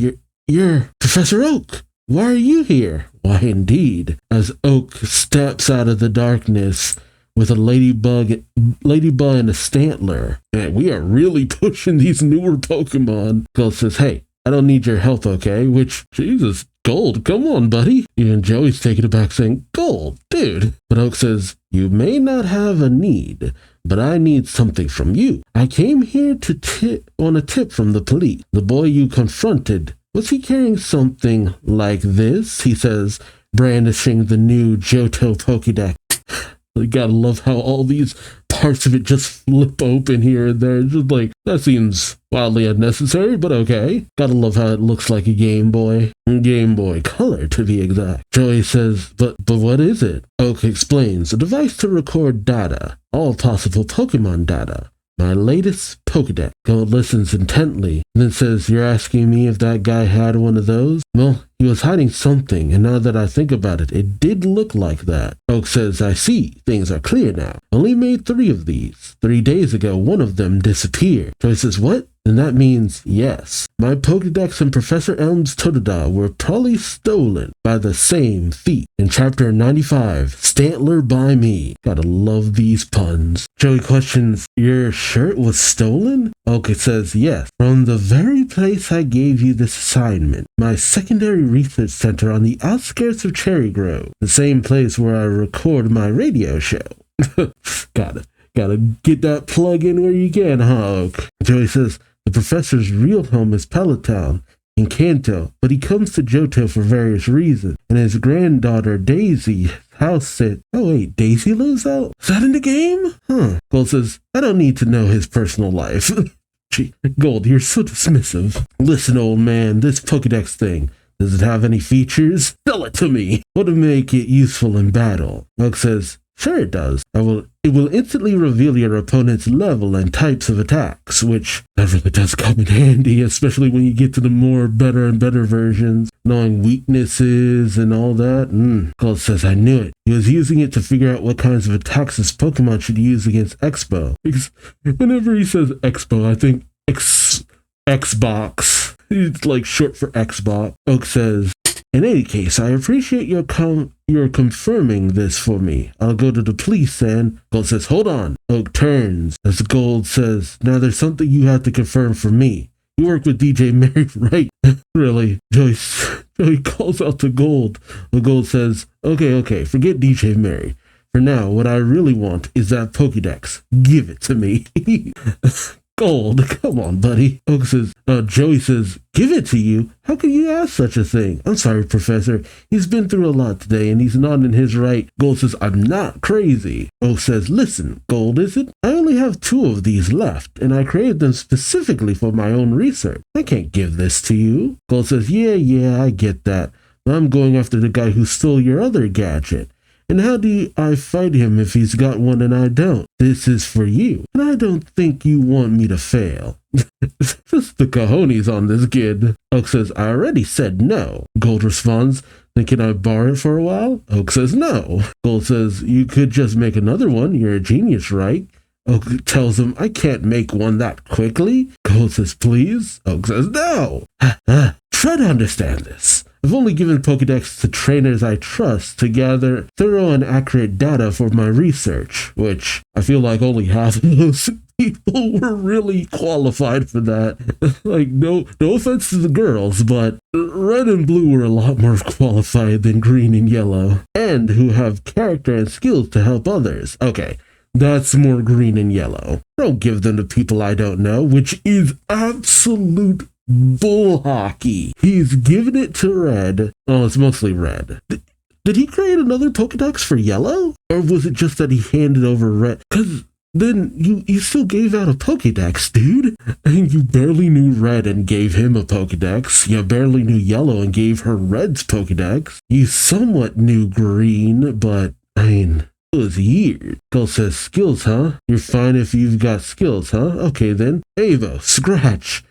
You're Professor Oak. why are you here? Why indeed, as Oak steps out of the darkness with a ladybug and a Stantler. Man, we are really pushing these newer Pokemon. Gold says, hey, I don't need your help, okay? Which, Jesus, Gold, come on, buddy. And Joey's taking it back saying, Gold, dude. But Oak says, you may not have a need, but I need something from you. I came here to on a tip from the police. The boy you confronted, was he carrying something like this? He says, brandishing the new Johto Pokédex. You gotta love how all these parts of it just flip open here and there. Just like, that seems wildly unnecessary, but okay. Gotta love how it looks like a Game Boy. Game Boy Color, to be exact. Joey says, but what is it? Oak explains, a device to record data. All possible Pokemon data. My latest Pokédex. Gold listens intently, and then says, you're asking me if that guy had one of those? Well, he was hiding something, and now that I think about it, it did look like that. Oak says, I see. Things are clear now. Only made 3 of these. 3 days ago, one of them disappeared. Joy says, what? And that means yes. My Pokédex and Professor Elm's Totodile were probably stolen by the same thief. In Chapter 95, Stantler by me. Gotta love these puns. Joey questions, your shirt was stolen? Oak says, yes. From the very place I gave you this assignment. My secondary research center on the outskirts of Cherry Grove. The same place where I record my radio show. Gotta get that plug in where you can, huh, Oak? Joey says, the professor's real home is Peloton in Kanto, but he comes to Johto for various reasons. And his granddaughter, Daisy, house sit. Oh wait, Daisy lives out? Is that in the game? Huh. Gold says, I don't need to know his personal life. Gee, Gold, you're so dismissive. Listen, old man, this Pokédex thing, does it have any features? Sell it to me. What would make it useful in battle? Oak says, sure it does. It will instantly reveal your opponent's level and types of attacks, which that really does come in handy, especially when you get to the more better and better versions, knowing weaknesses and all that. Gold says, I knew it. He was using it to figure out what kinds of attacks his Pokemon should use against Expo. Because whenever he says Expo, I think Xbox. It's like short for Xbox. Oak says, in any case, I appreciate your confirming this for me. I'll go to the police and... Gold says, hold on. Oak turns as Gold says, now there's something you have to confirm for me. You work with DJ Mary, right? Really? Joey calls out to Gold. The Gold says, okay, forget DJ Mary. For now, what I really want is that Pokédex. Give it to me. Gold, come on, buddy. Oak says, Joey says, give it to you? How can you ask such a thing? I'm sorry, Professor. He's been through a lot today and he's not in his right. Gold says, I'm not crazy. Oak says, listen, Gold, is it? I only have 2 of these left and I created them specifically for my own research. I can't give this to you. Gold says, yeah, I get that. But I'm going after the guy who stole your other gadget. And how do I fight him if he's got one and I don't? This is for you. And I don't think you want me to fail. Just the cojones on this kid. Oak says, I already said no. Gold responds, then can I borrow it for a while? Oak says, no. Gold says, you could just make another one. You're a genius, right? Oak tells him, I can't make one that quickly. Gold says, please. Oak says, no. Try to understand this. I've only given Pokédex to trainers I trust to gather thorough and accurate data for my research, which I feel like only half of those people were really qualified for that. Like, no offense to the girls, but red and blue were a lot more qualified than green and yellow, and who have character and skills to help others. Okay, that's more green and yellow. Don't give them to people I don't know, which is absolute bull hockey. He's given it to Red. Oh, it's mostly Red. Did he create another Pokédex for Yellow? Or was it just that he handed over Red? Because then you still gave out a Pokédex, dude. And you barely knew Red and gave him a Pokédex. You barely knew Yellow and gave her Red's Pokédex. You somewhat knew Green, but, I mean, it was weird. Gold says, skills, huh? You're fine if you've got skills, huh? Okay then. Avo, scratch.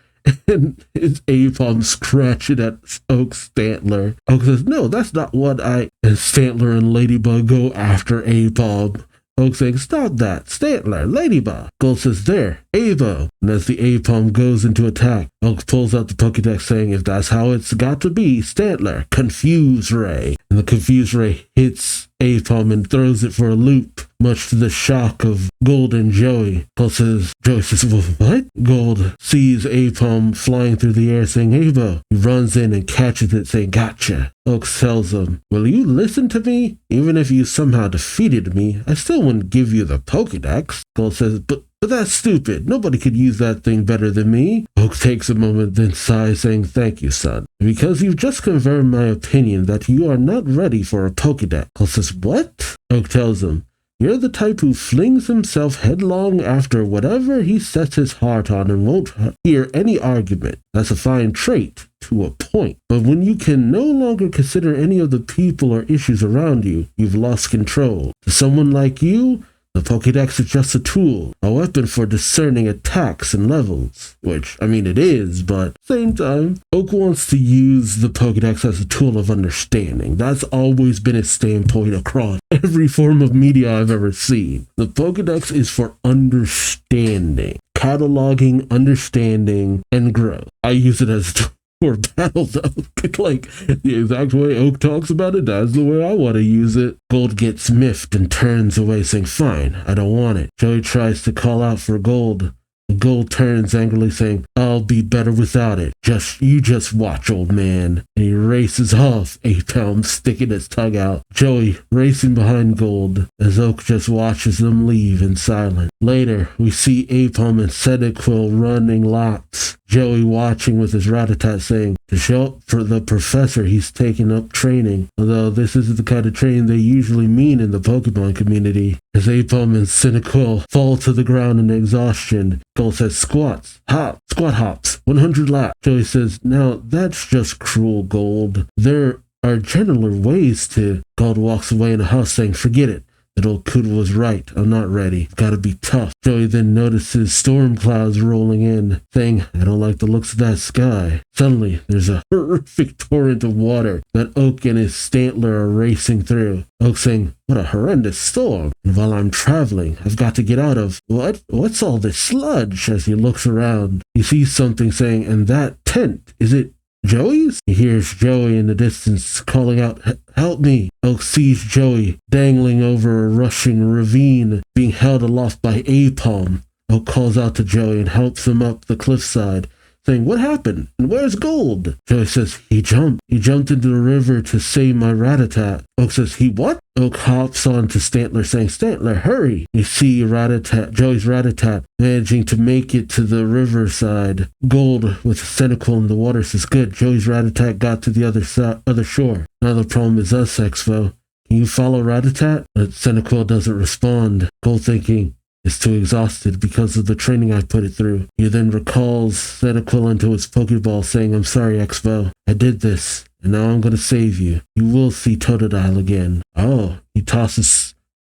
And his A-palm scratching at Oak's Stantler. Oak says, no, that's not what I... And Stantler and Ladybug go after A-palm. Oak saying, stop that, Stantler, Ladybug. Gold says, there, Avo. And as the A-Palm goes into attack, Oak pulls out the Pokédex saying, if that's how it's got to be, Stantler, Confuse Ray. And the Confuse Ray hits A-Palm and throws it for a loop, much to the shock of Gold and Joey. Joey says, well, what? Gold sees A-Palm flying through the air saying, Avo. He runs in and catches it saying, gotcha. Oak tells him, will you listen to me? Even if you somehow defeated me, I still wouldn't give you the Pokédex. Gold says, but that's stupid. Nobody could use that thing better than me. Oak takes a moment, then sighs, saying, thank you, son. Because you've just confirmed my opinion that you are not ready for a Pokédex. Gold says, what? Oak tells him, you're the type who flings himself headlong after whatever he sets his heart on and won't hear any argument. That's a fine trait, to a point. But when you can no longer consider any of the people or issues around you, you've lost control. To someone like you, the Pokédex is just a tool, a weapon for discerning attacks and levels. Which, I mean, it is, but at the same time, Oak wants to use the Pokédex as a tool of understanding. That's always been his standpoint across every form of media I've ever seen. The Pokédex is for understanding, cataloging, understanding, and growth. I use it as a tool for battle, though. Like, the exact way Oak talks about it, that's the way I want to use it. Gold gets miffed and turns away, saying, fine, I don't want it. Joey tries to call out for Gold. Gold turns angrily, saying, I'll be better without it. You just watch, old man. And he races off, A-Palm sticking his tongue out. Joey racing behind Gold, as Oak just watches them leave in silence. Later, we see A-Palm and Cyndaquil running laps. Joey watching with his Rattata saying, to show up for the professor, he's taking up training. Although this isn't the kind of training they usually mean in the Pokemon community. As A-Palm and Cyndaquil fall to the ground in exhaustion, Gold says, squat hops, 100 laps. Joey says, now that's just cruel, Gold. There are gentler ways to... Gold walks away in a huff saying, forget it. That old Kuda was right. I'm not ready. Gotta be tough. Joey then notices storm clouds rolling in, saying, I don't like the looks of that sky. Suddenly, there's a horrific torrent of water that Oak and his Stantler are racing through. Oak saying, what a horrendous storm. And while I'm traveling, I've got to get out of... What's all this sludge? As he looks around, he sees something saying, and that tent, is it Joey's? He hears Joey in the distance calling out, help me. Oak sees Joey dangling over a rushing ravine, being held aloft by A-Palm. Oak calls out to Joey and helps him up the cliffside, saying, what happened? And where's Gold? Joey says, he jumped. He jumped into the river to save my Rattata. Oak says, he what? Oak hops on to Stantler, saying, Stantler, hurry. You see Joey's Rattata managing to make it to the riverside. Gold, with Cyndaquil in the water, says, good, Joey's Rattata got to the other shore. Now the problem is us, Expo. Can you follow Rattata? But Cyndaquil doesn't respond. Gold thinking, is too exhausted because of the training I put it through. He then recalls Cyndaquil into his Pokeball, saying, I'm sorry, Expo. I did this, and now I'm going to save you. You will see Totodile again. Oh, he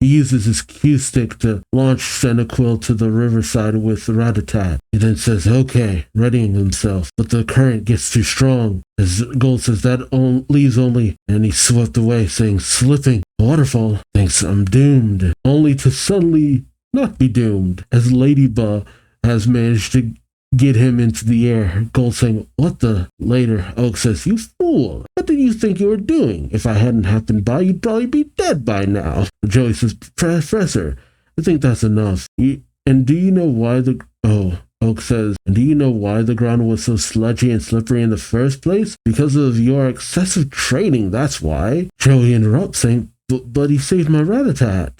uses his Q-stick to launch Cyndaquil to the riverside with Rattata. He then says, okay, readying himself, but the current gets too strong. As Gold says, that leaves only, and he swept away, saying, slipping. Waterfall thinks I'm doomed, only to suddenly not be doomed, as Ladybug has managed to get him into the air. Gold saying, what the? Later, Oak says, you fool, what did you think you were doing? If I hadn't happened by, you'd probably be dead by now. Joey says, Professor, I think that's enough. And do you know why Oak says, and do you know why the ground was so sludgy and slippery in the first place? Because of your excessive training, that's why. Joey interrupts, saying, but he saved my Rattata.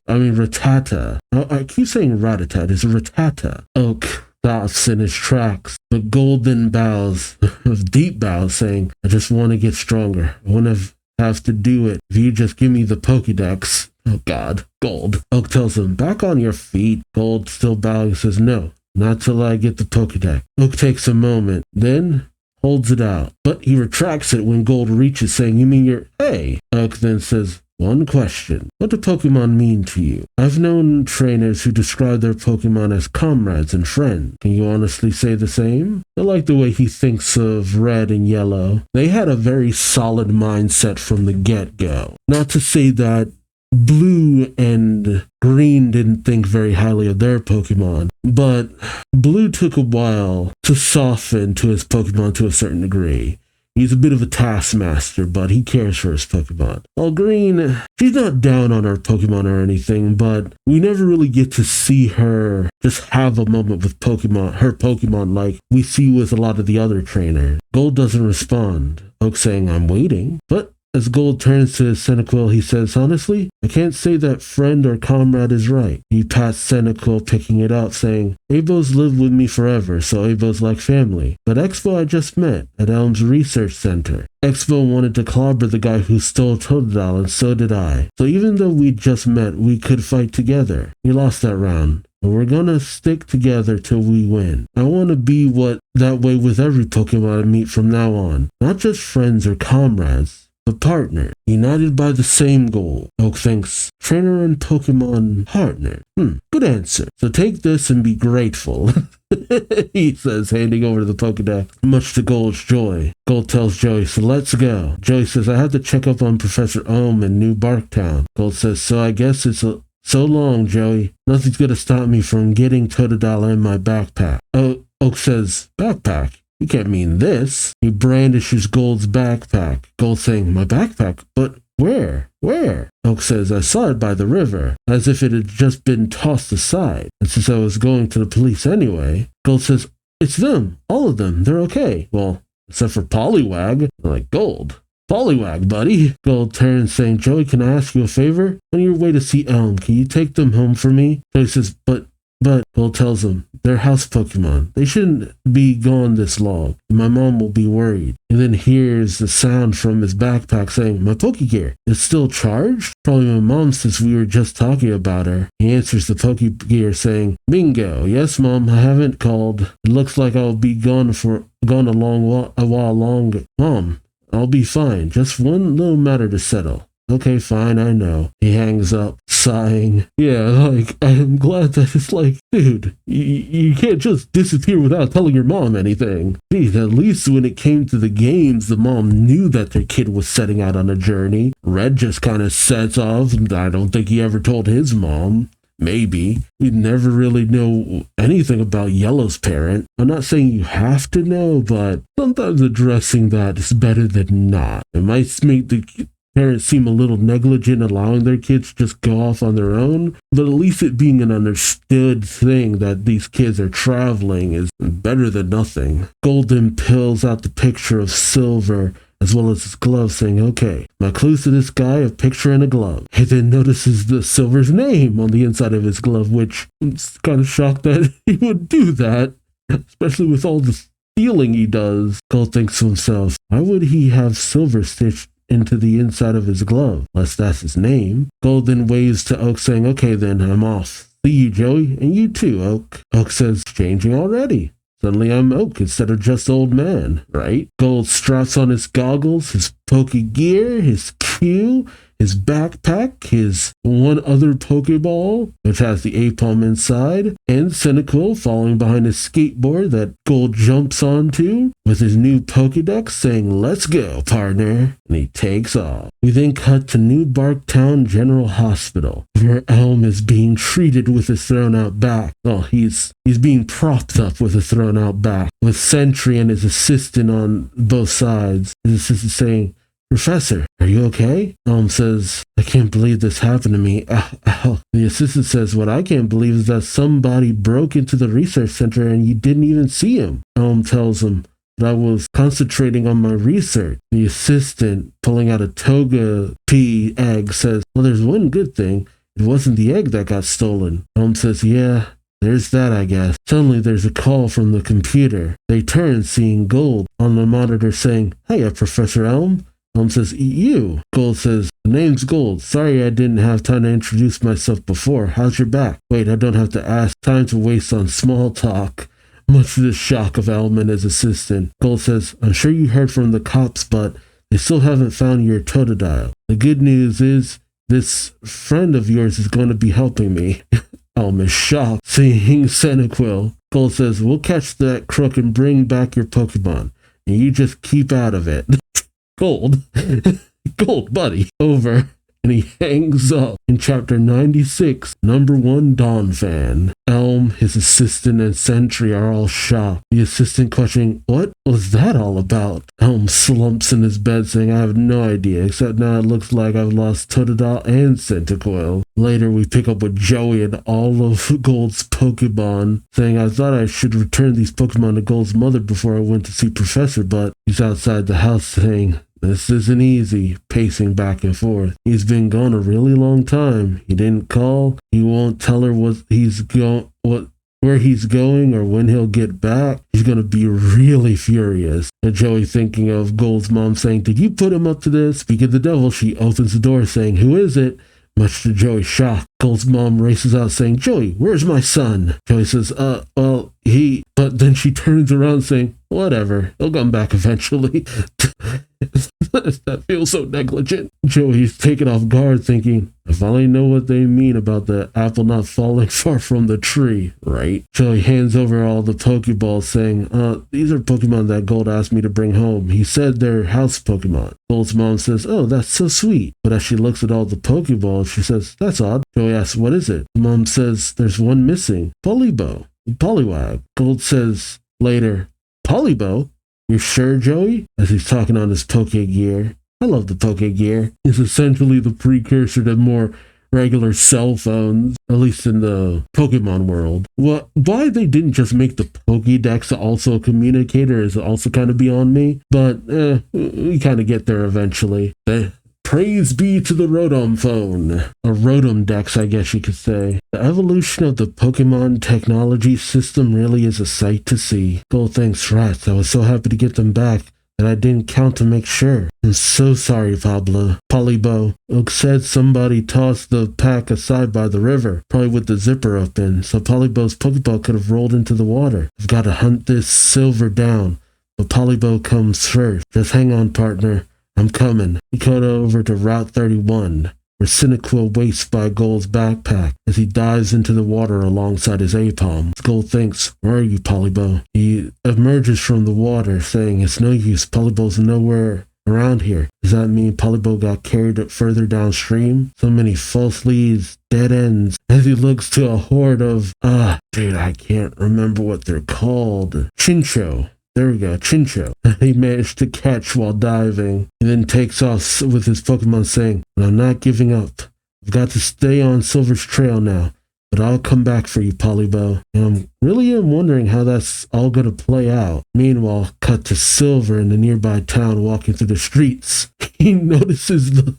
I keep saying Rattata. It's Rattata. Oak stops in his tracks, but Golden bows, deep bows, saying, I just want to get stronger. I want to have to do it. If you just give me the Pokédex. Oh God, Gold. Oak tells him, back on your feet. Gold, still bowing, says, no, not till I get the Pokédex. Oak takes a moment, then holds it out, but he retracts it when Gold reaches, saying, you mean you're... Hey. Oak then says, one question. What do Pokemon mean to you? I've known trainers who describe their Pokemon as comrades and friends. Can you honestly say the same? I like the way he thinks of Red and Yellow. They had a very solid mindset from the get-go. Not to say that Blue and Green didn't think very highly of their Pokemon, but Blue took a while to soften to his Pokemon to a certain degree. He's a bit of a taskmaster, but he cares for his Pokemon. While Green, she's not down on her Pokemon or anything, but we never really get to see her just have a moment with her Pokemon like we see with a lot of the other trainers. Gold doesn't respond. Oak saying, I'm waiting. But as Gold turns to Cyndaquil, he says, honestly, I can't say that friend or comrade is right. He pats Cyndaquil, picking it up, saying, Abos lived with me forever, so Abos like family. But Expo I just met at Elm's Research Center. Expo wanted to clobber the guy who stole Totodile, and so did I. So even though we just met, we could fight together. We lost that round. But we're gonna stick together till we win. I want to be that way with every Pokemon I meet from now on. Not just friends or comrades, but partner, united by the same goal. Oak thinks, trainer and Pokemon partner. Good answer. So take this and be grateful. He says, handing over the Pokedex, much to Gold's joy. Gold tells Joey, so let's go. Joey says, I have to check up on Professor Ohm in New Barktown. Gold says, so I guess it's so long, Joey. Nothing's gonna stop me from getting Totodile in my backpack. Oak says, backpack? You can't mean this. He brandishes Gold's backpack. Gold saying, my backpack? But where? Where? Oak says, I saw it by the river, as if it had just been tossed aside. And since I was going to the police anyway, Gold says, it's them. All of them. They're okay. Well, except for Poliwag. I'm like, Gold. Poliwag, buddy. Gold turns saying, Joey, can I ask you a favor? On your way to see Elm, can you take them home for me? Joey says, but Gold tells him, they're house Pokemon. They shouldn't be gone this long. My mom will be worried. And then hears the sound from his backpack saying, my Pokegear, it's still charged? Probably my mom, since we were just talking about her. He answers the Pokegear saying, bingo. Yes, Mom, I haven't called. It looks like I'll be gone a while longer. Mom, I'll be fine. Just one little matter to settle. Okay, fine, I know. He hangs up, sighing. Yeah, like, I'm glad that it's like, dude, you can't just disappear without telling your mom anything. Geez, at least when it came to the games, the mom knew that their kid was setting out on a journey. Red just kind of sets off, and I don't think he ever told his mom. Maybe. We never really know anything about Yellow's parent. I'm not saying you have to know, but sometimes addressing that is better than not. It might make the parents seem a little negligent allowing their kids to just go off on their own, but at least it being an understood thing that these kids are traveling is better than nothing. Golden pulls out the picture of Silver as well as his glove, saying, okay, my clues to this guy, a picture and a glove. He then notices the Silver's name on the inside of his glove, which I'm kind of shocked that he would do that, especially with all the stealing he does. Gold thinks to himself, why would he have Silver stitched into the inside of his glove, unless that's his name? Gold then waves to Oak, saying, okay then, I'm off. See you, Joey, and you too, Oak. Oak says, changing already. Suddenly I'm Oak instead of just old man, right? Gold straps on his goggles, his Pokegear, his Q, his backpack, his one other Pokeball, which has the Apom inside, and Cyndaquil following behind his skateboard that Gold jumps onto with his new Pokedex, saying, let's go, partner, and he takes off. We then cut to New Barktown General Hospital, where Elm is being treated with his thrown out back. Oh, he's being propped up with a thrown out back, with Sentry and his assistant on both sides. His assistant saying, Professor, are you okay? Elm says, I can't believe this happened to me. Ow. The assistant says, what I can't believe is that somebody broke into the research center and you didn't even see him. Elm tells him that I was concentrating on my research. The assistant, pulling out a Togepi egg, says, well, there's one good thing. It wasn't the egg that got stolen. Elm says, yeah, there's that, I guess. Suddenly, there's a call from the computer. They turn, seeing Gold on the monitor saying, hiya, Professor Elm. Elm says, you. Gold says, the name's Gold. Sorry I didn't have time to introduce myself before. How's your back? Wait, I don't have to ask. Time to waste on small talk. Much to the shock of Elm and his assistant. Gold says, I'm sure you heard from the cops, but they still haven't found your Totodile. The good news is, this friend of yours is going to be helping me. Elm is shocked, seeing Cyndaquil. Gold says, we'll catch that crook and bring back your Pokemon. And you just keep out of it. Gold, buddy. Over. and he hangs up. In chapter 96, number 1 Dawn fan. Elm, his assistant, and Sentry are all shocked. The assistant questioning, what was that all about? Elm slumps in his bed saying, I have no idea, except now it looks like I've lost Totodile and Centicoil. Later, we pick up with Joey and all of Gold's Pokemon, saying, I thought I should return these Pokemon to Gold's mother before I went to see Professor, but he's outside the house saying, this isn't easy, pacing back and forth. He's been gone a really long time. He didn't call. He won't tell her where he's going or when he'll get back. He's going to be really furious. And Joey thinking of Gold's mom saying, did you put him up to this? Speak of the devil, she opens the door saying, who is it? Much to Joey's shock, Gold's mom races out saying, Joey, where's my son? Joey says, but then she turns around saying, whatever, he'll come back eventually. That feels so negligent. Joey's taken off guard thinking, I finally know what they mean about the apple not falling far from the tree, right? Joey hands over all the Pokeballs saying, these are Pokemon that Gold asked me to bring home. He said they're house Pokemon. Gold's mom says, oh, that's so sweet. But as she looks at all the Pokeballs, she says, that's odd. Joey asks, what is it? Mom says, there's one missing. Poliwag. Gold says later, Polibo? You're sure, Joey? As he's talking on his Pokegear. I love the Pokegear. It's essentially the precursor to more regular cell phones, at least in the Pokemon world. Why they didn't just make the Pokédex also a communicator is also kind of beyond me, but we kind of get there eventually. Praise be to the Rotom phone. A Rotom Dex, I guess you could say. The evolution of the Pokemon technology system really is a sight to see. Gold thanks rats. I was so happy to get them back that I didn't count to make sure. I'm so sorry, Pablo. Polibo. Oak said somebody tossed the pack aside by the river, probably with the zipper open, so Polibo's Pokeball could have rolled into the water. I've got to hunt this silver down, but Polibo comes first. Just hang on, partner. I'm coming. He cut over to Route 31, where Cyndaquil waits by Gold's backpack as he dives into the water alongside his Apom. Gold thinks, where are you, Polibo? He emerges from the water, saying, it's no use, Polibo's nowhere around here. Does that mean Polibo got carried further downstream? So many false leads, dead ends, as he looks to a horde of, I can't remember what they're called. Chinchou. There we go, Chinchou. He managed to catch while diving. He then takes off with his Pokemon saying, I'm not giving up. I've got to stay on Silver's trail now, but I'll come back for you, Polibo. And I really am wondering how that's all going to play out. Meanwhile, cut to Silver in the nearby town walking through the streets. He notices the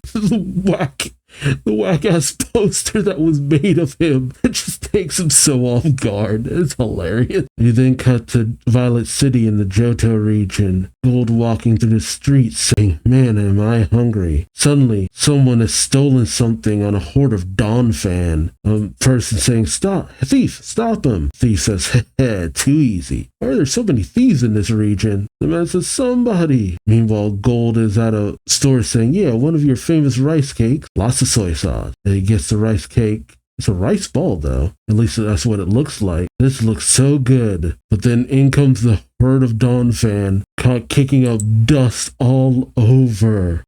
whack-ass poster that was made of him. It just takes him so off guard. It's hilarious. You then cut to Violet City in the Johto region. Gold walking through the streets saying, man, am I hungry. Suddenly, someone has stolen something on a horde of Donphan. A person saying, stop, thief, stop him. Thief says, too easy. Why are there so many thieves in this region? The man says, somebody. Meanwhile, Gold is at a store saying, yeah, one of your famous rice cakes. Lots of soy sauce. And he gets the rice cake. It's a rice ball, though. At least that's what it looks like. This looks so good. But then in comes the herd of Donphan, caught kicking up dust all over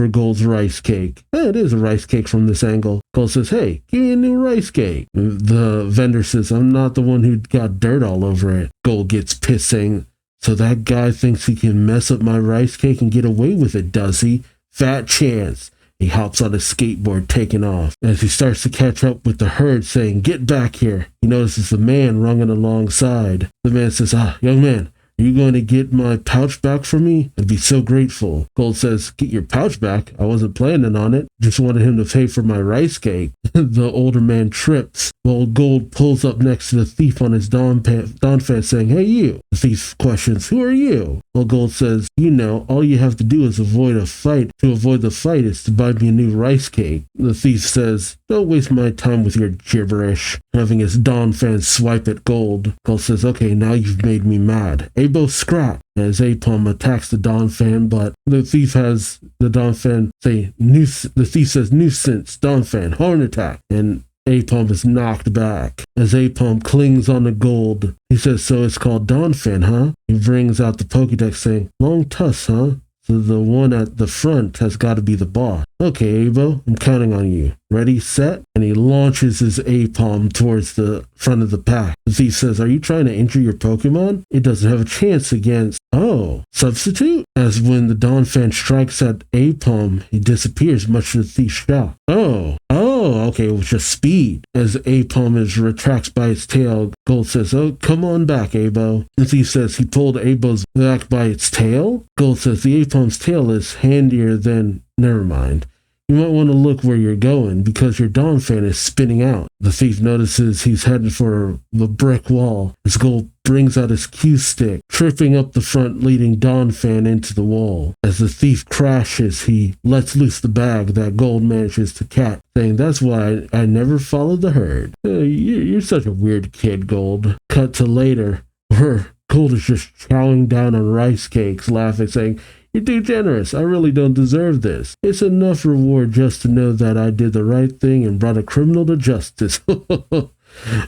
Gold's rice cake. It is a rice cake from this angle. Gold says, hey, give me a new rice cake. The vendor says, I'm not the one who got dirt all over it. Gold gets pissed saying, so that guy thinks he can mess up my rice cake and get away with it, does he? Fat chance. He hops on his skateboard, taking off. As he starts to catch up with the herd, saying, get back here. He notices the man running alongside. The man says, young man, are you going to get my pouch back for me? I'd be so grateful. Gold says, get your pouch back? I wasn't planning on it. Just wanted him to pay for my rice cake. The older man trips while Gold pulls up next to the thief on his Donphan saying, hey you. The thief questions, who are you? Well, Gold says, all you have to do is avoid a fight. To avoid the fight is to buy me a new rice cake. The thief says, don't waste my time with your gibberish. Having his Donphan swipe at Gold. Gold says, okay, now you've made me mad. Abo scrap. As Apom attacks the Donphan, but the thief has the Donphan say, the thief says, nuisance, Donphan, horn attack. And Apom is knocked back. As Apom clings on to Gold, he says, so it's called Donphan, huh? He brings out the Pokédex saying, long tusk, huh? So the one at the front has got to be the boss. Okay, Abo, I'm counting on you. Ready, set? And he launches his A-palm towards the front of the pack. The thief says, are you trying to injure your Pokemon? It doesn't have a chance against... Oh, substitute? As when the Donphan strikes at A-palm, he disappears, much to the thief's shock. Oh, okay, it was just speed. As A-palm is retracts by its tail, Gold says, oh, come on back, Abo. The thief says he pulled Abo's back by its tail? Gold says the A-palm's tail is handier than... Never mind. You might want to look where you're going because your Donphan is spinning out. The thief notices he's headed for the brick wall as Gold brings out his cue stick, tripping up the front, leading Donphan into the wall. As the thief crashes, he lets loose the bag that Gold manages to catch, saying, that's why I never followed the herd. You're such a weird kid, Gold. Cut to later, where Gold is just chowing down on rice cakes, laughing, saying, you're too generous. I really don't deserve this. It's enough reward just to know that I did the right thing and brought a criminal to justice. But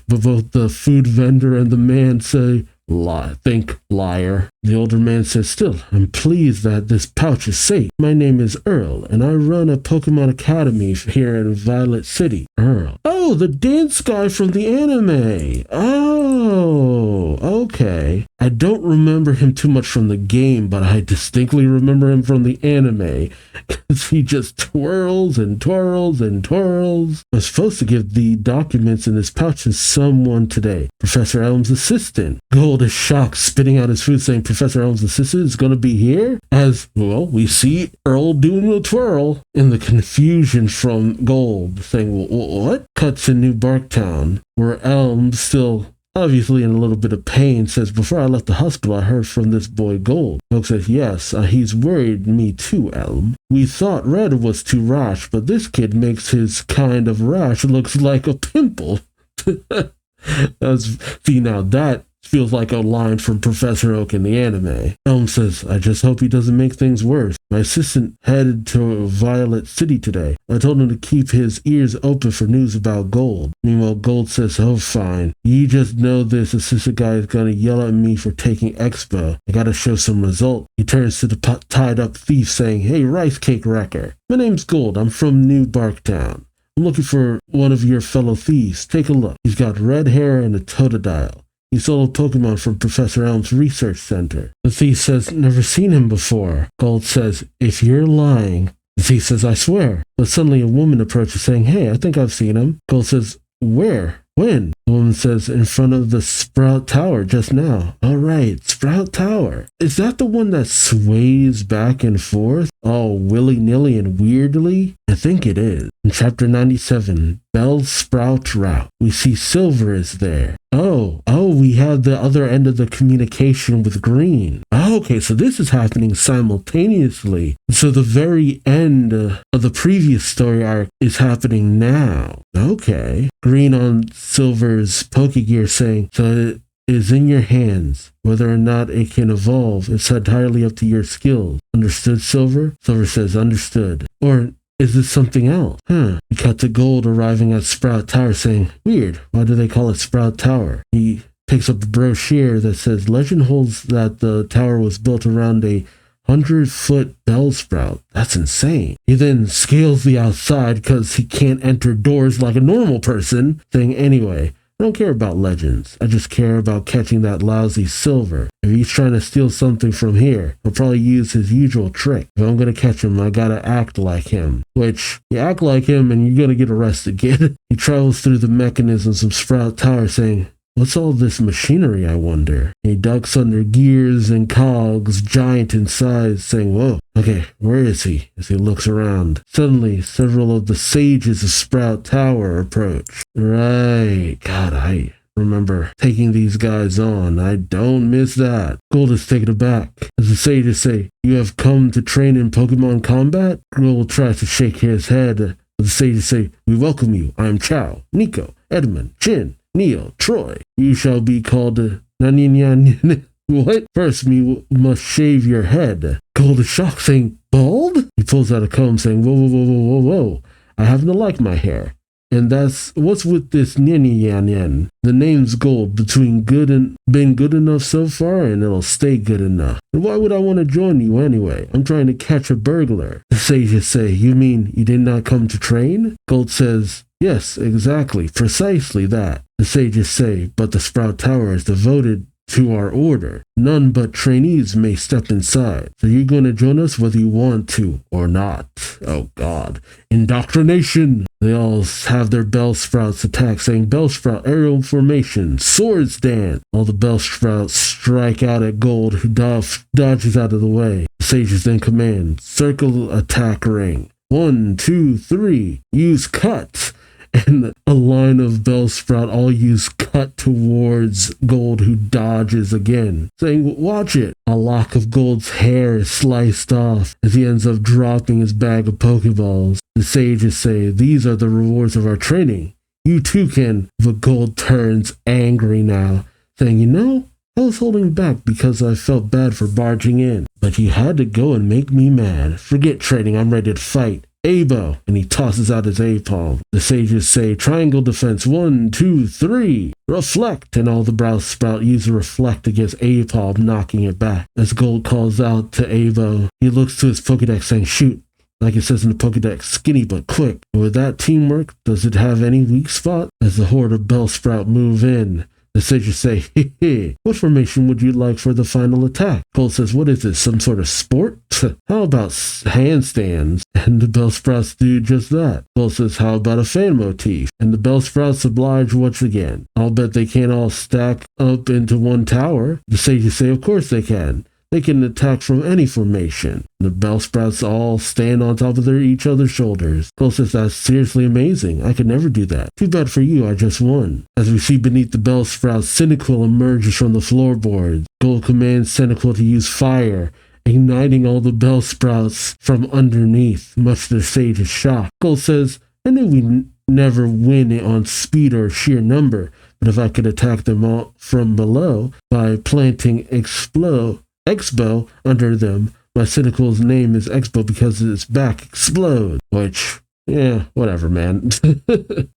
both the food vendor and the man say, think liar. The older man says, still, I'm pleased that this pouch is safe. My name is Earl, and I run a Pokemon Academy here in Violet City. Earl. Oh, the dance guy from the anime. Oh, okay. I don't remember him too much from the game, but I distinctly remember him from the anime, because he just twirls and twirls and twirls. I was supposed to give the documents in this pouch to someone today. Professor Elm's assistant. Gold is shocked, spitting out his food, saying Professor Elm's assistant is going to be here? As, well, we see Earl doing the twirl. In the confusion from Gold, saying, what? Cut to New Barktown, where Elm, still obviously in a little bit of pain, says, before I left the hospital, I heard from this boy Gold. Oak says, yes, he's worried me too, Elm. We thought Red was too rash, but this kid makes his kind of rash looks like a pimple. See, now that feels like a line from Professor Oak in the anime. Elm says, I just hope he doesn't make things worse. My assistant headed to Violet City today. I told him to keep his ears open for news about Gold. Meanwhile, Gold says, oh, fine. You just know this assistant guy is going to yell at me for taking Expo. I gotta show some result. He turns to the tied up thief saying, hey, Rice Cake Wrecker. My name's Gold. I'm from New Barktown. I'm looking for one of your fellow thieves. Take a look. He's got red hair and a Totodile. He stole a Pokemon from Professor Elm's research center. The thief says, never seen him before. Gold says, if you're lying. The thief says, I swear. But suddenly a woman approaches saying, hey, I think I've seen him. Gold says, where? When? The woman says, in front of the Sprout Tower just now. All right, Sprout Tower. Is that the one that sways back and forth all willy-nilly and weirdly? I think it is. In Chapter 97, Bellsprout Route, we see Silver is there. Oh, we have the other end of the communication with Green. Oh, okay, so this is happening simultaneously. So the very end of the previous story arc is happening now. Okay. Green on Silver's Pokegear saying, so it is in your hands. Whether or not it can evolve, it's entirely up to your skills. Understood, Silver? Silver says, understood. Or is this something else? We cut to Gold arriving at Sprout Tower saying, weird, why do they call it Sprout Tower? He picks up a brochure that says, legend holds that the tower was built around a 100-foot Bellsprout. That's insane. He then scales the outside because he can't enter doors like a normal person, saying, anyway, I don't care about legends. I just care about catching that lousy Silver. If he's trying to steal something from here, he'll probably use his usual trick. If I'm going to catch him, I gotta act like him. Which, you act like him and you're going to get arrested, kid. He travels through the mechanisms of Sprout Tower saying, what's all this machinery, I wonder? He ducks under gears and cogs, giant in size, saying, whoa, okay, where is he? As he looks around. Suddenly, several of the sages of Sprout Tower approach. Right, God, I remember taking these guys on. I don't miss that. Gold is taken aback as the sages say, you have come to train in Pokemon combat? Gold tries to shake his head, but the sages say, we welcome you. I am Chow, Nico, Edmund, Chin, Neil, Troy. You shall be called Nanyan. What? First, we must shave your head. Gold is shocked, saying, bald? He pulls out a comb, saying, whoa. I happen to like my hair. And that's what's with this Nyan. The name's gold between good and been good enough so far, and it'll stay good enough. And why would I want to join you anyway? I'm trying to catch a burglar. The sages say, you mean you did not come to train? Gold says, yes, exactly, precisely that. The sages say, but the Sprout Tower is devoted to our order. None but trainees may step inside. So you're going to join us whether you want to or not. Oh God. Indoctrination! They all have their Bell Sprouts attack, saying Bell Sprout aerial formation, swords dance. All the Bell Sprouts strike out at Gold, who dodges out of the way. The sages then command, circle attack ring. 1, 2, 3, use cut. And a line of Bellsprout all use cut towards Gold, who dodges again, saying, watch it. A lock of Gold's hair is sliced off as he ends up dropping his bag of Pokeballs. The sages say, these are the rewards of our training. You too can. But Gold turns angry now, saying, you know, I was holding back because I felt bad for barging in. But you had to go and make me mad. Forget training, I'm ready to fight. Abo, and he tosses out his A-palm. The sages say, triangle defense, 1, 2, 3, reflect, and all the Bellsprout use a reflect against A-palm, knocking it back. As Gold calls out to Abo, he looks to his Pokedex saying, shoot, like it says in the Pokedex, skinny but quick. And with that teamwork, does it have any weak spot? As the horde of Bellsprout move in, the sages say, hey, what formation would you like for the final attack? Gold says, what is this, some sort of sport? How about handstands? And the Bellsprouts do just that. Gold says, how about a fan motif? And the Bellsprouts oblige once again. I'll bet they can't all stack up into one tower. The sages say, of course they can. They can attack from any formation. The Bellsprouts all stand on top of each other's shoulders. Gold says, that's seriously amazing. I could never do that. Too bad for you, I just won. As we see beneath the Bellsprouts, Cyndaquil emerges from the floorboards. Gold commands Cyndaquil to use fire, igniting all the Bellsprouts from underneath, much to the sage's shock. Gold says, I knew we never win it on speed or sheer number, but if I could attack them all from below by planting Expo under them. My Cyndaquil's name is Expo because its back explodes. Which, yeah, whatever, man.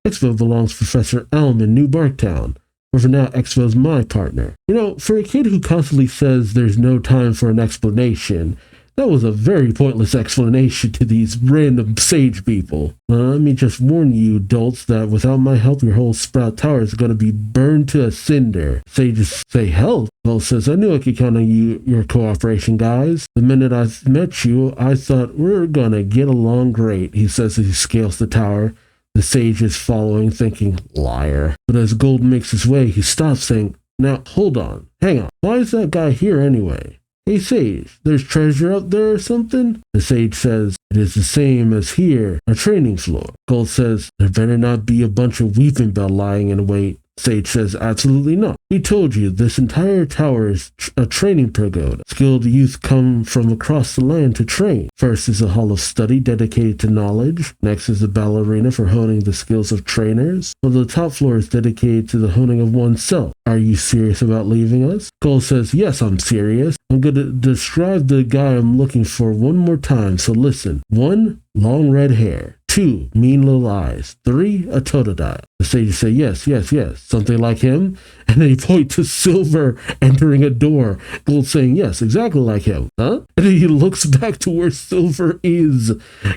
Expo belongs to Professor Elm in New Barktown. But for now, Expo's my partner. You know, for a kid who constantly says there's no time for an explanation, that was a very pointless explanation to these random sage people. Let me just warn you adults that without my help, your whole Sprout Tower is going to be burned to a cinder. Sages say, help? Gold says, I knew I could count on your cooperation, guys. The minute I met you, I thought we're going to get along great, he says as he scales the tower. The sage is following, thinking, liar. But as Gold makes his way, he stops, saying, now, hold on, hang on. Why is that guy here anyway? Hey Sage, there's treasure up there or something? The sage says, it is the same as here, a training floor. Gold says, there better not be a bunch of Weeping Bell lying in wait. Sage says, absolutely not. We told you, this entire tower is a training pagoda. Skilled youth come from across the land to train. First is a hall of study dedicated to knowledge. Next is the ballerina for honing the skills of trainers. While the top floor is dedicated to the honing of oneself. Are you serious about leaving us? Cole says, yes, I'm serious. I'm going to describe the guy I'm looking for one more time, so listen. 1, long red hair. 2, mean little eyes. 3, a Totodile. The sages say, yes, something like him. And then he points to Silver entering a door. Gold saying, yes, exactly like him. Huh? And then he looks back to where Silver is,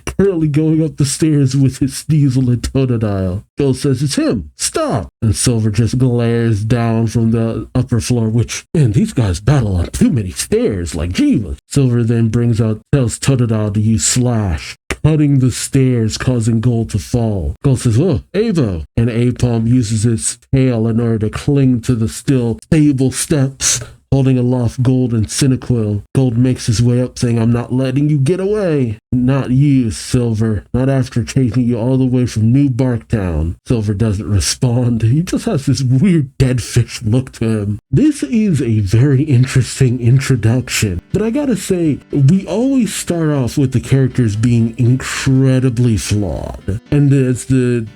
currently going up the stairs with his Sneasel and Totodile. Gold says, it's him. Stop. And Silver just glares down from the upper floor, which, man, these guys battle on too many stairs, like Jeeva. Silver then tells Totodile to use Slash, cutting the stairs, causing Gold to fall. Gold says, oh, Avo. And A-Palm uses its tail in order to cling to the still stable steps, holding aloft Gold and Cyndaquil. Gold makes his way up, saying, I'm not letting you get away. Not you, Silver. Not after chasing you all the way from New Barktown. Silver doesn't respond. He just has this weird dead fish look to him. This is a very interesting introduction. But I gotta say, we always start off with the characters being incredibly flawed. And as the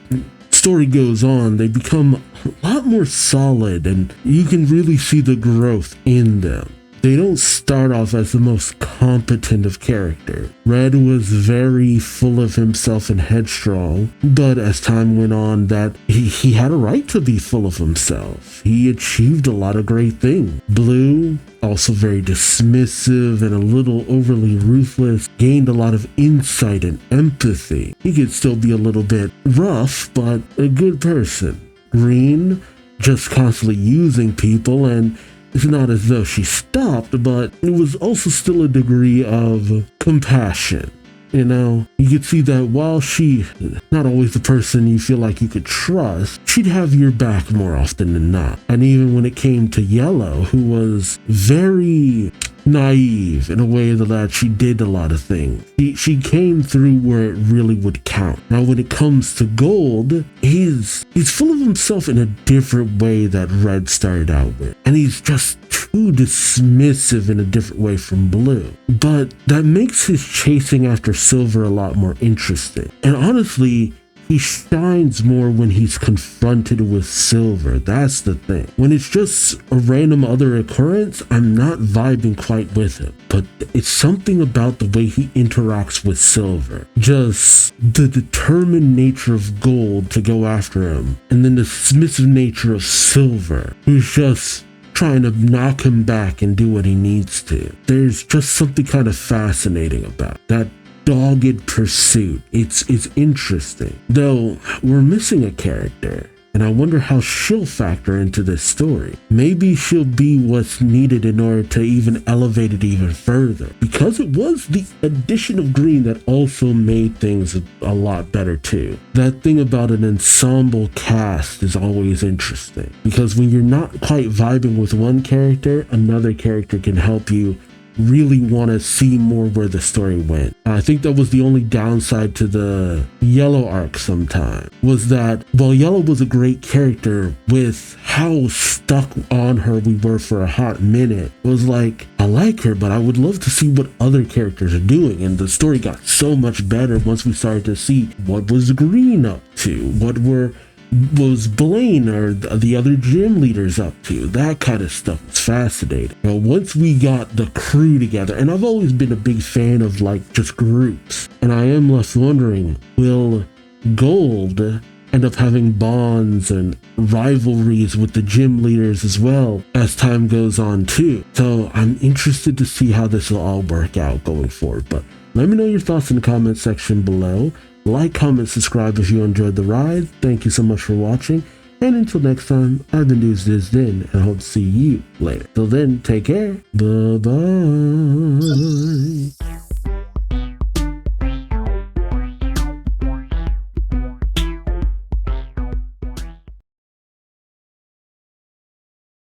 story goes on, they become a lot more solid, and you can really see the growth in them. they don't start off as the most competent of characters. Red was very full of himself and headstrong, but as time went on, that he had a right to be full of himself. He achieved a lot of great things. Blue, also very dismissive and a little overly ruthless, gained a lot of insight and empathy. He could still be a little bit rough, but a good person. Green, just constantly using people, and it's not as though she stopped, but it was also still a degree of compassion. You know, you could see that while she not always the person you feel like you could trust, she'd have your back more often than not. And even when it came to Yellow, who was very naive in a way that she did a lot of things. She came through where it really would count. Now when it comes to Gold, he's full of himself in a different way that Red started out with. And he's just too dismissive in a different way from Blue. But that makes his chasing after Silver a lot more interesting. And honestly, he shines more when he's confronted with Silver. That's the thing. When it's just a random other occurrence, I'm not vibing quite with him. But it's something about the way he interacts with Silver. Just the determined nature of Gold to go after him. And then the submissive nature of Silver, who's just trying to knock him back and do what he needs to. There's just something kind of fascinating about that dogged pursuit. It's interesting. Though we're missing a character, and I wonder how she'll factor into this story. Maybe she'll be what's needed in order to even elevate it even further. Because it was the addition of Green that also made things a lot better too. That thing about an ensemble cast is always interesting. Because when you're not quite vibing with one character, another character can help you really want to see more where the story went. I think that was the only downside to the Yellow arc sometimes, was that while Yellow was a great character, with how stuck on her we were for a hot minute, it was like, I like her, but I would love to see what other characters are doing. And the story got so much better once we started to see what was Green up to, what was Blaine or the other gym leaders up to. That kind of stuff was fascinating. Now, once we got the crew together, and I've always been a big fan of like just groups, and I am left wondering, will Gold end up having bonds and rivalries with the gym leaders as well as time goes on too? So I'm interested to see how this will all work out going forward. But let me know your thoughts in the comment section below. Like, comment, subscribe if you enjoyed the ride. Thank you so much for watching. And until next time, I've been Duuz-Diz-Din, and I hope to see you later. Till then, take care. Bye-bye.